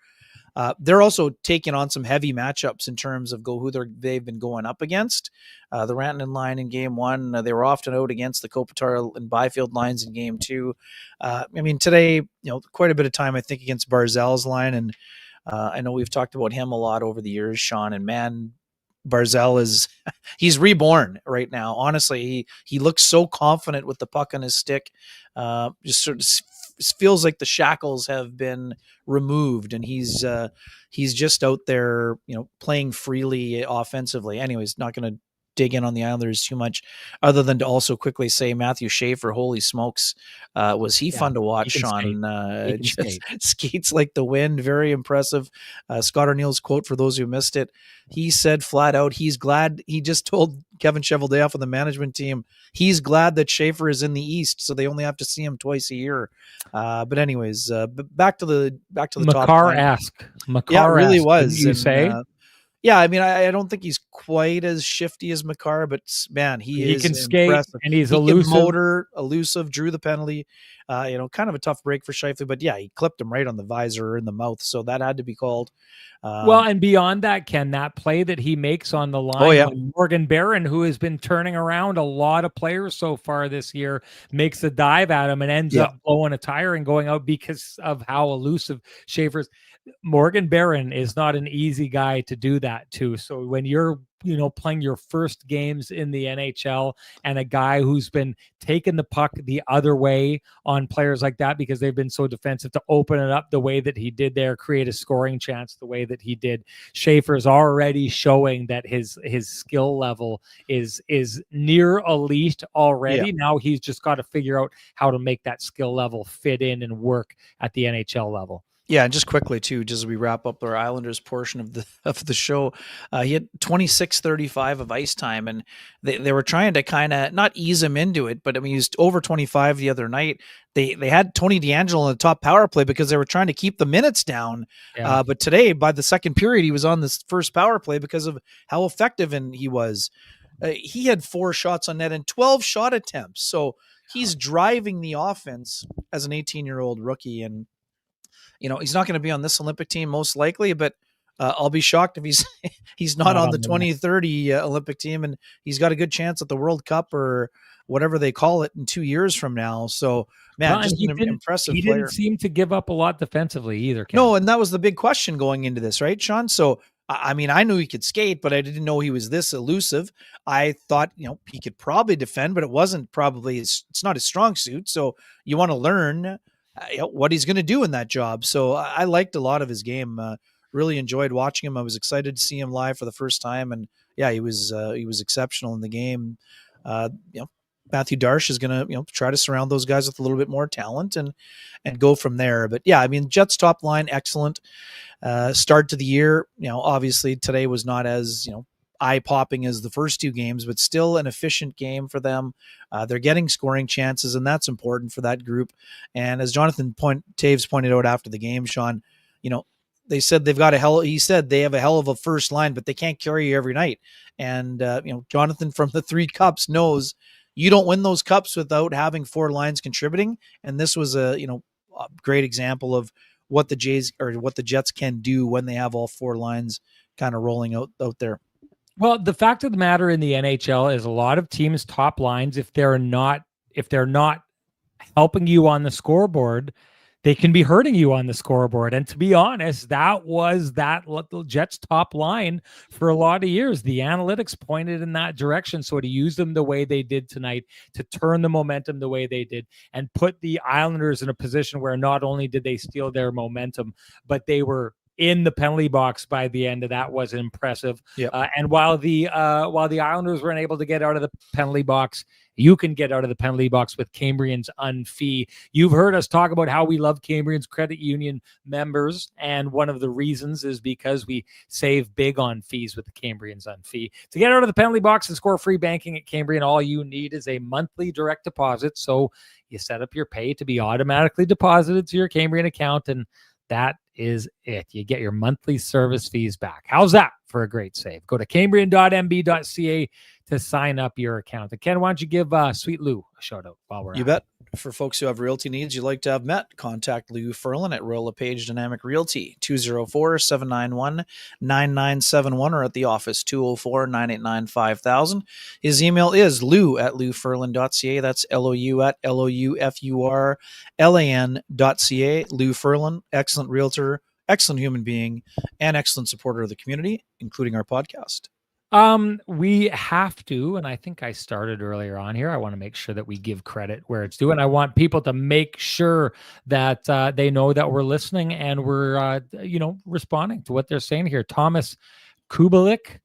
Speaker 2: They're also taking on some heavy matchups in terms of who they've been going up against. The Rantanen line in game 1, they were often out against the Kopitar and Byfield lines in game 2. I mean, today, quite a bit of time, I think, against Barzal's line. And I know we've talked about him a lot over the years, Sean, and man, Barzal he's reborn right now. Honestly, he looks so confident with the puck on his stick. Just sort of feels like the shackles have been removed, and he's just out there, playing freely offensively. Anyways, not going to dig in on the Islanders too much, other than to also quickly say Matthew Schaefer, holy smokes, was he fun to watch, Sean? Just skates like the wind, very impressive. Scott O'Neill's quote, for those who missed it, he said flat out, he's glad, he just told Kevin Cheveldayoff of the management team, he's glad that Schaefer is in the East, so they only have to see him twice a year. But anyways, back to the
Speaker 1: Makar-esque.
Speaker 2: Yeah, it really was.
Speaker 1: Didn't you say?
Speaker 2: Yeah, I mean, I don't think he's quite as shifty as Makar, but man, he
Speaker 1: can skate
Speaker 2: impressive.
Speaker 1: And he's elusive.
Speaker 2: Elusive, drew the penalty. Kind of a tough break for Scheifele, but yeah, he clipped him right on the visor or in the mouth, so that had to be called.
Speaker 1: Well, and beyond that, Ken, that play that he makes on the line, when Morgan Barron, who has been turning around a lot of players so far this year, makes a dive at him and ends up blowing a tire and going out because of how elusive Schaefer's. Morgan Barron is not an easy guy to do that to. So when you're, playing your first games in the NHL and a guy who's been taking the puck the other way on players like that because they've been so defensive, to open it up the way that he did there, create a scoring chance the way that he did. Schaefer's already showing that his skill level is near elite already. Yeah. Now he's just got to figure out how to make that skill level fit in and work at the NHL level.
Speaker 2: Yeah, and just quickly too, just as we wrap up our Islanders portion of the show, he had 26:35 of ice time, and they were trying to kind of not ease him into it, but I mean he was over 25 the other night. They had Tony DeAngelo on the top power play because they were trying to keep the minutes down.
Speaker 1: Yeah.
Speaker 2: But today, by the second period, he was on this first power play because of how effective and he was. He had 4 shots on net and 12 shot attempts, so he's driving the offense as an 18-year-old rookie, and he's not going to be on this Olympic team most likely, but I'll be shocked if he's not on the 2030 Olympic team, and he's got a good chance at the World Cup or whatever they call it in 2 years from now. So, man, just an impressive player.
Speaker 1: He didn't seem to give up a lot defensively either, Ken.
Speaker 2: No, and that was the big question going into this, right, Sean? So, I mean, I knew he could skate, but I didn't know he was this elusive. I thought, he could probably defend, but it wasn't probably it's not his strong suit. So you want to learn what he's going to do in that job. So I liked a lot of his game. Really enjoyed watching him. I was excited to see him live for the first time, and yeah, he was exceptional in the game. Matthew Darche is going to try to surround those guys with a little bit more talent and go from there. But yeah, I mean, Jets top line excellent. Start to the year, obviously today was not as eye-popping as the first 2 games, but still an efficient game for them. They're getting scoring chances, and that's important for that group. And as Jonathan Taves pointed out after the game, Sean, they said he said they have a hell of a first line, but they can't carry you every night. And, Jonathan from the 3 cups knows you don't win those cups without having 4 lines contributing. And this was a great example of what the Jets can do when they have all 4 lines kind of rolling out there.
Speaker 1: Well, the fact of the matter in the NHL is a lot of teams' top lines, if they're not helping you on the scoreboard, they can be hurting you on the scoreboard. And to be honest, that was that Jets top line for a lot of years. The analytics pointed in that direction. So to use them the way they did tonight, to turn the momentum the way they did, and put the Islanders in a position where not only did they steal their momentum, but they were in the penalty box by the end of that was impressive.
Speaker 2: Yep.
Speaker 1: And while the Islanders weren't able to get out of the penalty box, you can get out of the penalty box with Cambrian's unfee. You've heard us talk about how we love Cambrian's credit union members, and one of the reasons is because we save big on fees with the Cambrian's unfee. To get out of the penalty box and score free banking at Cambrian, all you need is a monthly direct deposit. So you set up your pay to be automatically deposited to your Cambrian account, and that is it. You get your monthly service fees back. How's that for a great save? Go to cambrian.mb.ca to sign up your account. And Ken, why don't you give Sweet Lou a shout out while we're at it?
Speaker 2: You bet. For folks who have realty needs you'd like to have met, contact Lou Ferlin at Royal LePage Dynamic Realty, 204-791-9971, or at the office, 204-989-5000. His email is lou@louferlin.ca. That's LOU at LOUFURLAN.ca. Lou Ferlin, excellent realtor, excellent human being, and excellent supporter of the community, including our podcast.
Speaker 1: We have to, and I think I started earlier on here. I want to make sure that we give credit where it's due, and I want people to make sure that they know that we're listening and we're responding to what they're saying here. Thomas Kubalchik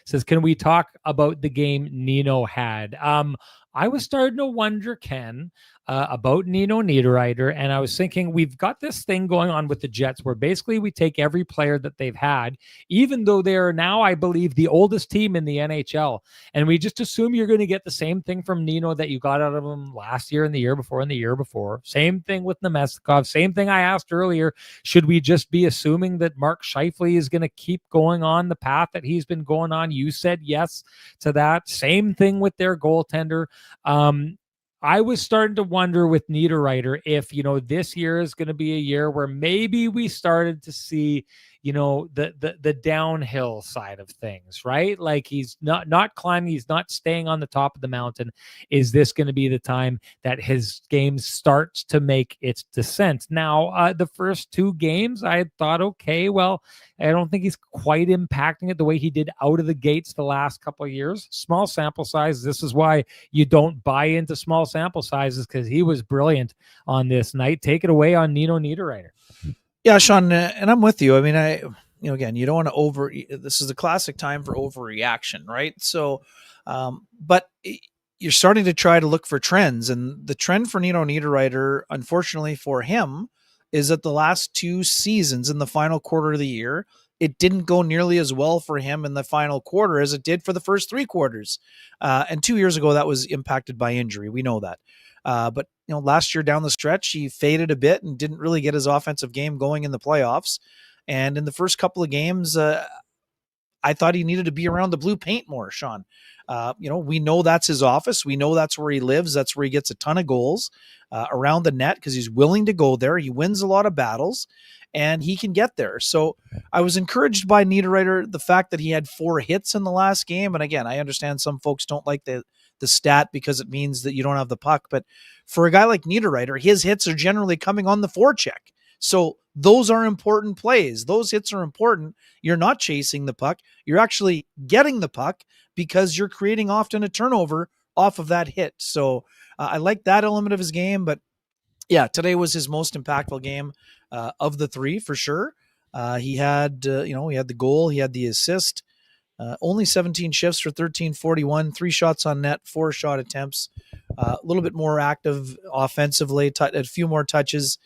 Speaker 1: says, "Can we talk about the game Nino had?" I was starting to wonder, Ken, about Nino Niederreiter, and I was thinking we've got this thing going on with the Jets where basically we take every player that they've had, even though they are now, I believe, the oldest team in the NHL, and we just assume you're going to get the same thing from Nino that you got out of him last year and the year before and the year before. Same thing with Nemestikov. Same thing I asked earlier. Should we just be assuming that Mark Scheifele is going to keep going on the path that he's been going on? You said yes to that. Same thing with their goaltender. I was starting to wonder with Niederreiter if, this year is going to be a year where maybe we started to see, the downhill side of things, right? Like he's not climbing, he's not staying on the top of the mountain. Is this going to be the time that his game starts to make its descent? Now, the first 2 games, I thought, okay, well, I don't think he's quite impacting it the way he did out of the gates the last couple of years. Small sample size. This is why you don't buy into small sample sizes, because he was brilliant on this night. Take it away on Nino Niederreiter.
Speaker 2: Yeah, Sean, and I'm with you. I mean, again, you don't want to this is the classic time for overreaction, right? So, but you're starting to try to look for trends. And the trend for Nino Niederreiter, unfortunately for him, is that the last 2 seasons in the final quarter of the year, it didn't go nearly as well for him in the final quarter as it did for the first 3 quarters. And 2 years ago, that was impacted by injury. We know that. But last year down the stretch, he faded a bit and didn't really get his offensive game going in the playoffs. And in the first couple of games, I thought he needed to be around the blue paint more, Sean. We know that's his office. We know that's where he lives. That's where he gets a ton of goals around the net because he's willing to go there. He wins a lot of battles, and he can get there. So I was encouraged by Niederreiter, the fact that he had 4 hits in the last game. And again, I understand some folks don't like the stat because it means that you don't have the puck. But for a guy like Niederreiter, his hits are generally coming on the forecheck. So those are important plays. Those hits are important. You're not chasing the puck. You're actually getting the puck because you're creating often a turnover off of that hit. So I like that element of his game. But yeah, today was his most impactful game of the 3 for sure. He had, he had the goal, he had the assist, only 17 shifts for 1341, 3 shots on net, 4 shot attempts, a little bit more active offensively, a few more touches.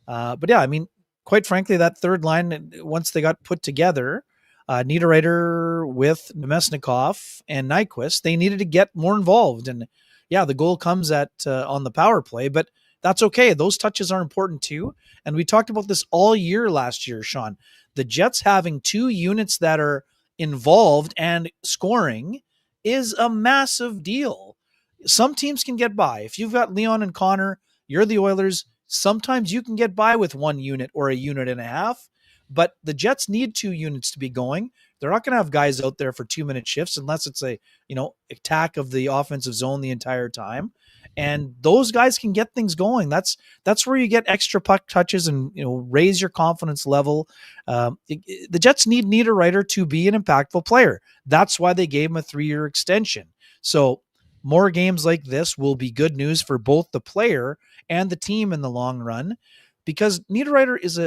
Speaker 2: But yeah, I mean, quite frankly, that third line, once they got put together, Niederreiter with Nemesnikov and Nyquist, they needed to get more involved. And yeah, the goal comes at on the power play, but that's okay. Those touches are important too. And we talked about this all year last year, Sean. The Jets having 2 units that are involved and scoring is a massive deal. Some teams can get by. If you've got Leon and Connor, you're the Oilers. Sometimes you can get by with 1 unit or a unit and a half, but the Jets need 2 units to be going. They're not going to have guys out there for 2-minute shifts unless it's a, attack of the offensive zone the entire time. And those guys can get things going. That's where you get extra puck touches and, raise your confidence level. The Jets need Niederreiter to be an impactful player. That's why they gave him a 3-year extension. So more games like this will be good news for both the player and the team in the long run, because Niederreiter is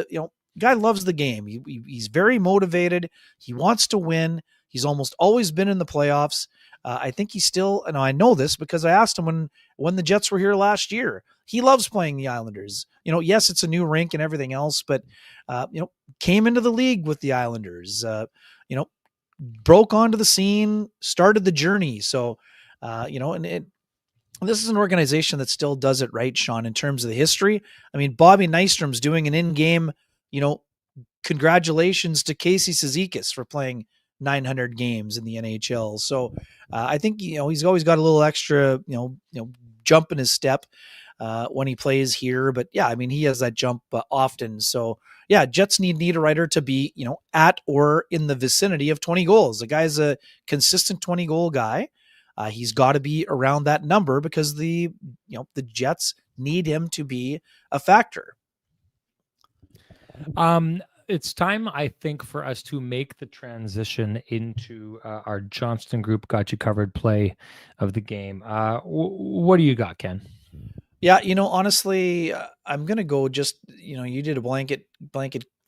Speaker 2: guy loves the game. He's very motivated. He wants to win. He's almost always been in the playoffs. I think he's still, and I know this because I asked him when the Jets were here last year. He loves playing the Islanders. Yes, it's a new rink and everything else, but came into the league with the Islanders. Broke onto the scene, started the journey. So, this is an organization that still does it right, Sean, in terms of the history. I mean, Bobby Nystrom's doing an in-game, congratulations to Casey Cizikas for playing 900 games in the NHL. So I think, he's always got a little extra, jump in his step when he plays here. But yeah, I mean, he has that jump often. So yeah, Jets need Niederreiter to be, at or in the vicinity of 20 goals. The guy's a consistent 20 goal guy. He's got to be around that number because the Jets need him to be a factor.
Speaker 1: It's time, I think, for us to make the transition into our Johnston Group Got You Covered play of the game. What do you got, Ken?
Speaker 2: Yeah, honestly, I'm going to go just, you did a blanket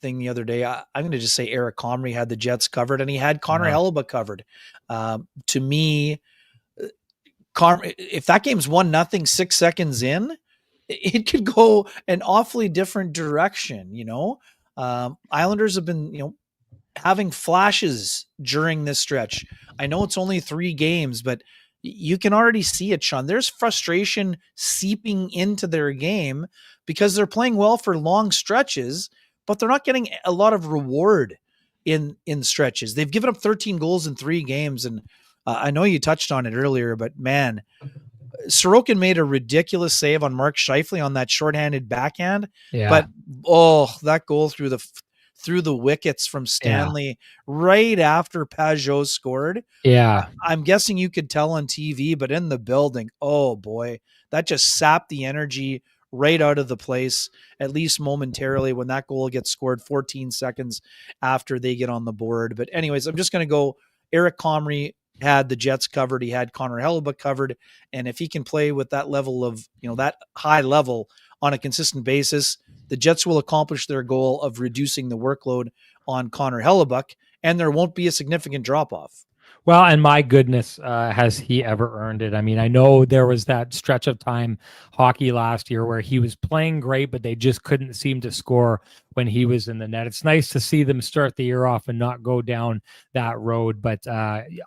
Speaker 2: thing the other day. I'm going to just say Eric Comrie had the Jets covered, and he had Connor Hellebuyck covered. To me, if that game's 1-0, 6 seconds in, it could go an awfully different direction. Islanders have been, having flashes during this stretch. I know it's only 3 games, but you can already see it, Sean. There's frustration seeping into their game because they're playing well for long stretches, but they're not getting a lot of reward in stretches. They've given up 13 goals in 3 games, and I know you touched on it earlier, but man, Sorokin made a ridiculous save on Mark Scheifele on that shorthanded backhand. Yeah. But that goal through the wickets from Stanley right after Pajot scored.
Speaker 1: Yeah.
Speaker 2: I'm guessing you could tell on TV, but in the building, oh boy, that just sapped the energy right out of the place, at least momentarily, when that goal gets scored 14 seconds after they get on the board. But anyways, I'm just going to go Eric Comrie had the Jets covered. He had Connor Hellebuyck covered. And if he can play with that level of, that high level on a consistent basis, the Jets will accomplish their goal of reducing the workload on Connor Hellebuyck, and there won't be a significant drop-off.
Speaker 1: Well, and my goodness, has he ever earned it? I mean, I know there was that stretch of time hockey last year where he was playing great, but they just couldn't seem to score when he was in the net. It's nice to see them start the year off and not go down that road. But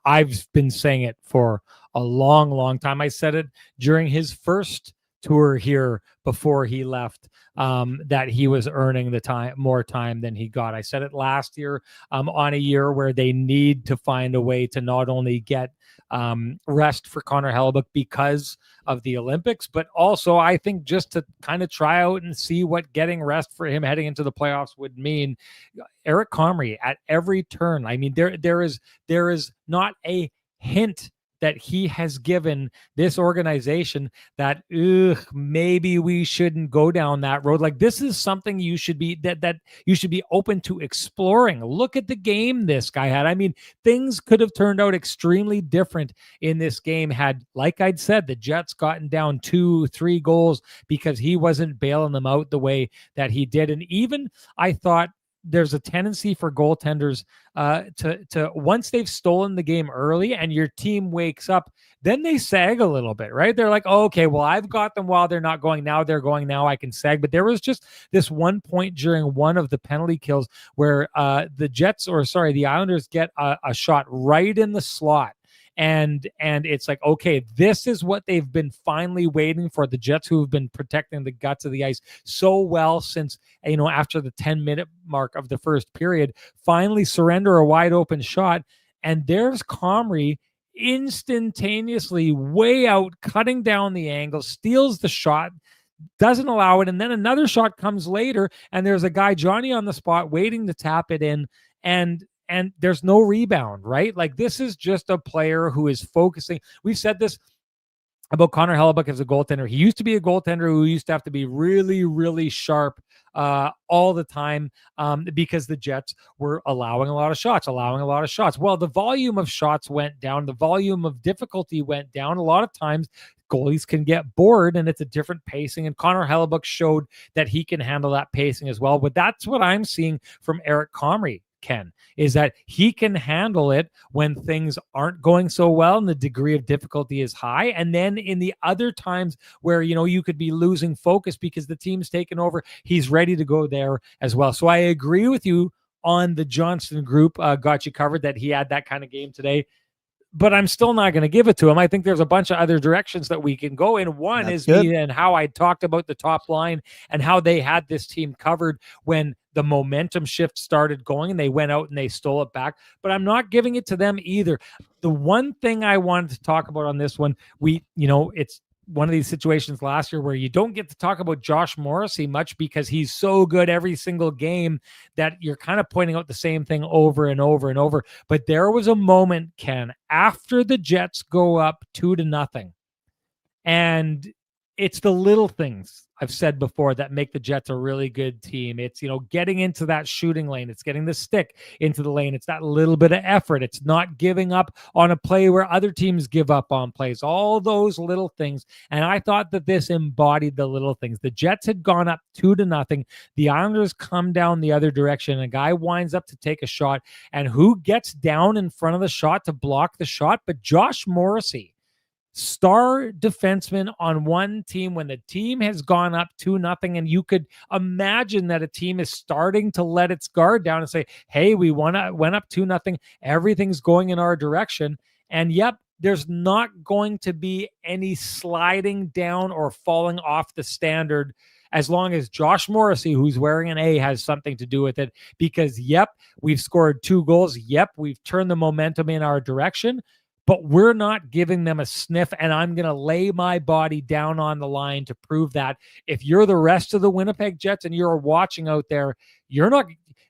Speaker 1: I've been saying it for a long, long time. I said it during his first tour here before he left, that he was earning the more time than he got. I said it last year, on a year where they need to find a way to not only get rest for Connor Hellebuyck because of the Olympics, but also I think just to kind of try out and see what getting rest for him heading into the playoffs would mean. Eric Comrie at every turn. I mean, there is not a hint that he has given this organization that maybe we shouldn't go down that road. Like, this is something you should be that you should be open to exploring. Look at the game this guy had. I mean, things could have turned out extremely different in this game had, like I'd said, the Jets gotten down 2-3 goals because he wasn't bailing them out the way that he did. And even I thought there's a tendency for goaltenders to once they've stolen the game early and your team wakes up, then they sag a little bit, right? They're like, oh, okay, well, I've got them while they're not going. Now they're going. Now I can sag. But there was just this one point during one of the penalty kills where the Islanders get a shot right in the slot. And it's like, okay, this is what they've been finally waiting for. The Jets, who have been protecting the guts of the ice so well since, after the 10-minute mark of the first period, finally surrender a wide open shot. And there's Comrie instantaneously way out, cutting down the angle, steals the shot, doesn't allow it. And then another shot comes later, and there's a guy, Johnny, on the spot waiting to tap it in. And there's no rebound, right? Like, this is just a player who is focusing. We've said this about Connor Hellebuyck as a goaltender. He used to be a goaltender who used to have to be really, really sharp all the time, because the Jets were allowing a lot of shots. Well, the volume of shots went down. The volume of difficulty went down. A lot of times goalies can get bored, and it's a different pacing. And Connor Hellebuyck showed that he can handle that pacing as well. But that's what I'm seeing from Eric Comrie, Ken, is that he can handle it when things aren't going so well and the degree of difficulty is high. And then in the other times where, you could be losing focus because the team's taken over, he's ready to go there as well. So I agree with you on the Johnston group. Got you covered that he had that kind of game today. But I'm still not going to give it to him. I think there's a bunch of other directions that we can go in. One is me and how I talked about the top line and how they had this team covered when the momentum shift started going and they went out and they stole it back. But I'm not giving it to them either. The one thing I wanted to talk about on this one, it's one of these situations last year where you don't get to talk about Josh Morrissey much because he's so good every single game that you're kind of pointing out the same thing over and over and over. But there was a moment, Ken, after the Jets go up 2-0, and it's the little things I've said before that make the Jets a really good team. It's, getting into that shooting lane. It's getting the stick into the lane. It's that little bit of effort. It's not giving up on a play where other teams give up on plays. All those little things. And I thought that this embodied the little things. The Jets had gone up 2-0. The Islanders come down the other direction. A guy winds up to take a shot. And who gets down in front of the shot to block the shot? But Josh Morrissey, star defenseman on one team, when the team has gone up 2-0, and you could imagine that a team is starting to let its guard down and say, hey, we went up 2-0, everything's going in our direction. And yep, there's not going to be any sliding down or falling off the standard as long as Josh Morrissey, who's wearing an A, has something to do with it. Because yep, we've scored 2 goals. Yep, we've turned the momentum in our direction, but we're not giving them a sniff, and I'm going to lay my body down on the line to prove that. If you're the rest of the Winnipeg Jets and you're watching out there, you're not.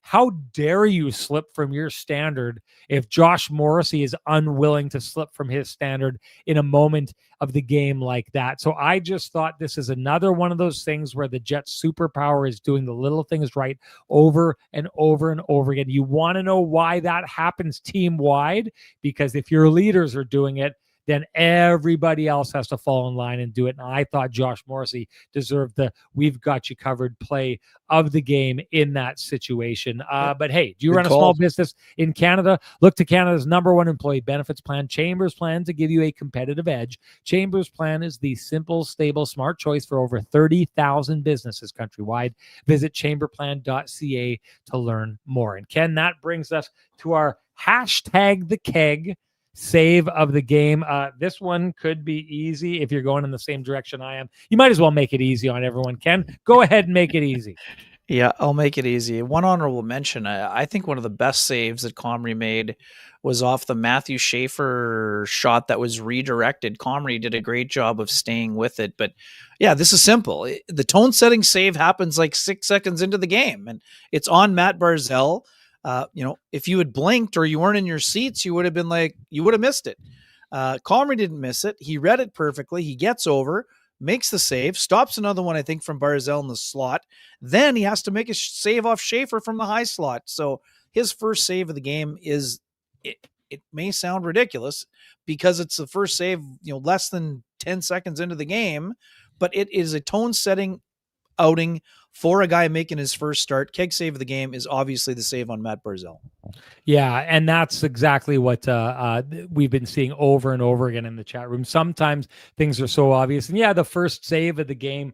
Speaker 1: How dare you slip from your standard if Josh Morrissey is unwilling to slip from his standard in a moment of the game like that? So I just thought this is another one of those things where the Jets' superpower is doing the little things right over and over and over again. You want to know why that happens team-wide? Because if your leaders are doing it, then everybody else has to fall in line and do it. And I thought Josh Morrissey deserved the "we've got you covered" play of the game in that situation. But hey, do you run a small business in Canada? Look to Canada's #1 employee benefits plan, Chambers Plan, to give you a competitive edge. Chambers Plan is the simple, stable, smart choice for over 30,000 businesses countrywide. Visit chamberplan.ca to learn more. And Ken, that brings us to our hashtag the keg save of the game. This one could be easy if you're going in the same direction I am. You might as well make it easy on everyone. Ken, go ahead and make it easy.
Speaker 2: Yeah, I'll make it easy. One honorable mention. I think one of the best saves that Comrie made was off the Matthew Schaefer shot that was redirected. Comrie did a great job of staying with it. But yeah, this is simple. The tone setting save happens like 6 seconds into the game, and it's on Matt Barzal. If you had blinked or you weren't in your seats, you would have missed it. Comrie didn't miss it. He read it perfectly. He gets over, makes the save, stops another one, I think, from Barzal in the slot. Then he has to make a save off Schaefer from the high slot. So his first save of the game is, it may sound ridiculous because it's the first save, less than 10 seconds into the game, but it is a tone setting outing for a guy making his first start. Keg save of the game is obviously the save on Matt Barzal.
Speaker 1: Yeah, and that's exactly what we've been seeing over and over again in the chat room. Sometimes things are so obvious. And yeah, the first save of the game,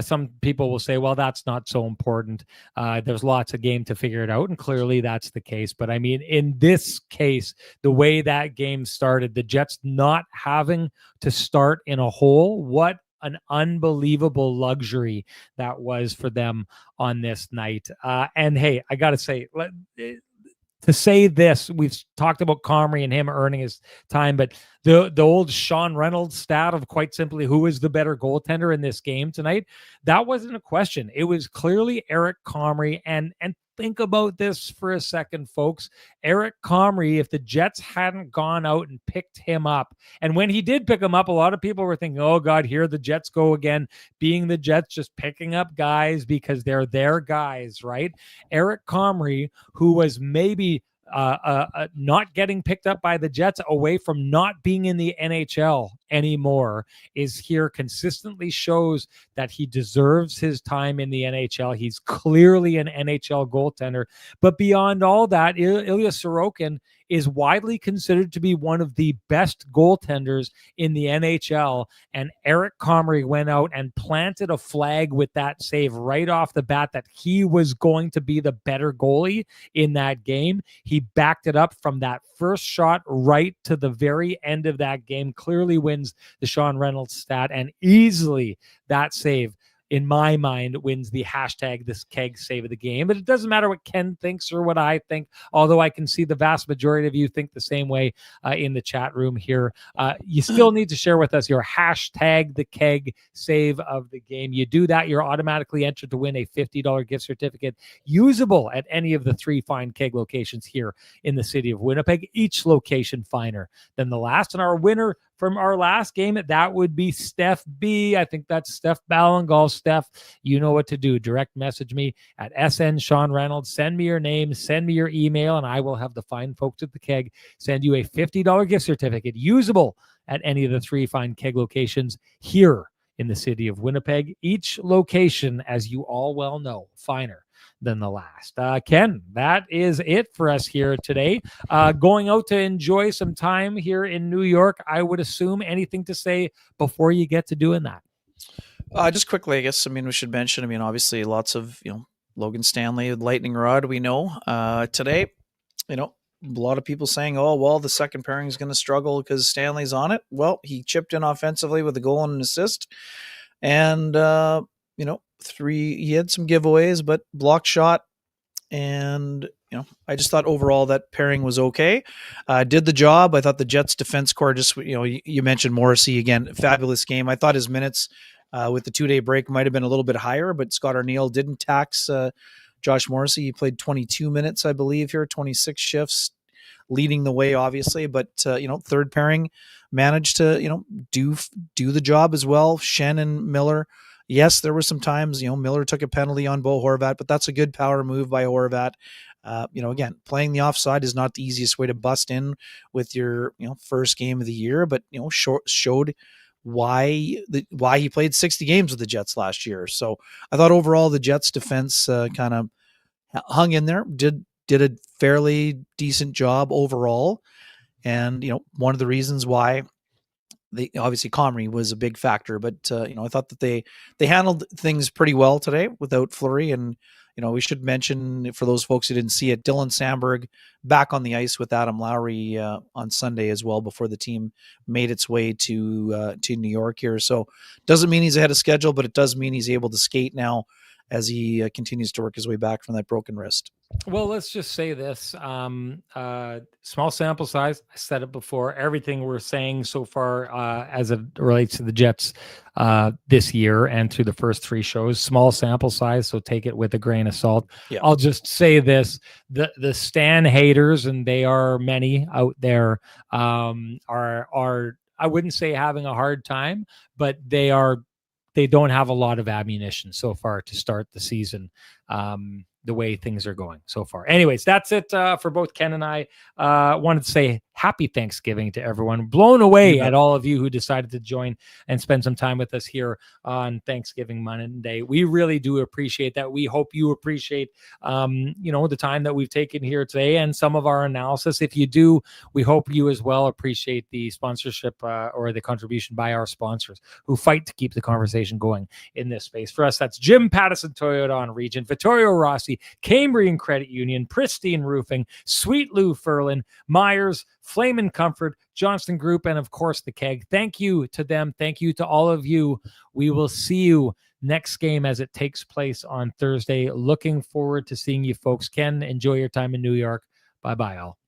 Speaker 1: some people will say, well, that's not so important. There's lots of game to figure it out. And clearly that's the case. But I mean, in this case, the way that game started, the Jets not having to start in a hole, what an unbelievable luxury that was for them on this night. And hey, I got to say, to say this, we've talked about Comrie and him earning his time, but the old Sean Reynolds stat of quite simply who is the better goaltender in this game tonight, that wasn't a question. It was clearly Eric Comrie. And think about this for a second, folks. Eric Comrie, if the Jets hadn't gone out and picked him up, and when he did pick him up, a lot of people were thinking, oh God, here the Jets go again, being the Jets, just picking up guys because they're their guys, right? Eric Comrie, who was maybe not getting picked up by the Jets away from not being in the NHL anymore, is here, consistently shows that he deserves his time in the NHL. He's clearly an NHL goaltender. But beyond all that, Ilya Sorokin is widely considered to be one of the best goaltenders in the NHL. And Eric Comrie went out and planted a flag with that save right off the bat that he was going to be the better goalie in that game. He backed it up from that first shot right to the very end of that game, clearly wins the Sean Reynolds stat, and easily that save, in my mind, wins the hashtag this keg save of the game. But it doesn't matter what Ken thinks or what I think, although I can see the vast majority of you think the same way in the chat room here. You still need to share with us your hashtag the keg save of the game. You do that, you're automatically entered to win a $50 gift certificate usable at any of the 3 fine keg locations here in the city of Winnipeg, each location finer than the last. And our winner from our last game, that would be Steph B. I think that's Steph Ballingal. Steph, you know what to do. Direct message me at SN Sean Reynolds. Send me your name, send me your email, and I will have the fine folks at the keg send you a $50 gift certificate usable at any of the 3 fine keg locations here in the city of Winnipeg. Each location, as you all well know, finer than the last. Ken, that is it for us here today. Going out to enjoy some time here in New York, I would assume. Anything to say before you get to doing that?
Speaker 2: Just quickly, I guess, we should mention, obviously lots of, Logan Stanley, lightning rod, we know. Today, a lot of people saying, oh, well, the second pairing is going to struggle because Stanley's on it. Well, he chipped in offensively with a goal and an assist. And, he had some giveaways, but blocked shot. And, I just thought overall that pairing was okay. Did the job. I thought the Jets defense core just, you mentioned Morrissey again, fabulous game. I thought his minutes with the 2-day break might have been a little bit higher, but Scott Arniel didn't tax Josh Morrissey. He played 22 minutes, I believe, here, 26 shifts, leading the way, obviously. But, third pairing managed to, do the job as well. Shen and Miller. Yes, there were some times, Miller took a penalty on Bo Horvat, but that's a good power move by Horvat. Again, playing the offside is not the easiest way to bust in with your, first game of the year, but, showed why he played 60 games with the Jets last year. So I thought overall the Jets defense kind of hung in there, did a fairly decent job overall. And, one of the reasons why obviously Comrie was a big factor, but I thought that they handled things pretty well today without Fleury. And we should mention, for those folks who didn't see it, Dylan Sandberg back on the ice with Adam Lowry on Sunday as well, before the team made its way to New York here. So doesn't mean he's ahead of schedule, but it does mean he's able to skate now as he continues to work his way back from that broken wrist.
Speaker 1: Well, let's just say this. Small sample size. I said it before. Everything we're saying so far as it relates to the Jets this year and through the first 3 shows, small sample size, so take it with a grain of salt. Yeah. I'll just say this. The Stan haters, and they are many out there, are I wouldn't say having a hard time, but they don't have a lot of ammunition so far to start the season. The way things are going so far. Anyways, that's it for both Ken and I. Wanted to say happy Thanksgiving to everyone. Blown away at all of you who decided to join and spend some time with us here on Thanksgiving Monday. We really do appreciate that. We hope you appreciate, the time that we've taken here today and some of our analysis. If you do, we hope you as well appreciate the sponsorship or the contribution by our sponsors who fight to keep the conversation going in this space. For us, that's Jim Pattison Toyota on Regent, Vittorio Rossi, Cambrian Credit Union, Pristine Roofing, Sweet Lou Ferlin, Myers, Flame and Comfort, Johnston Group, and of course the Keg. Thank you to them. Thank you to all of you. We will see you next game as it takes place on Thursday. Looking forward to seeing you folks. Ken, enjoy your time in New York. Bye-bye all.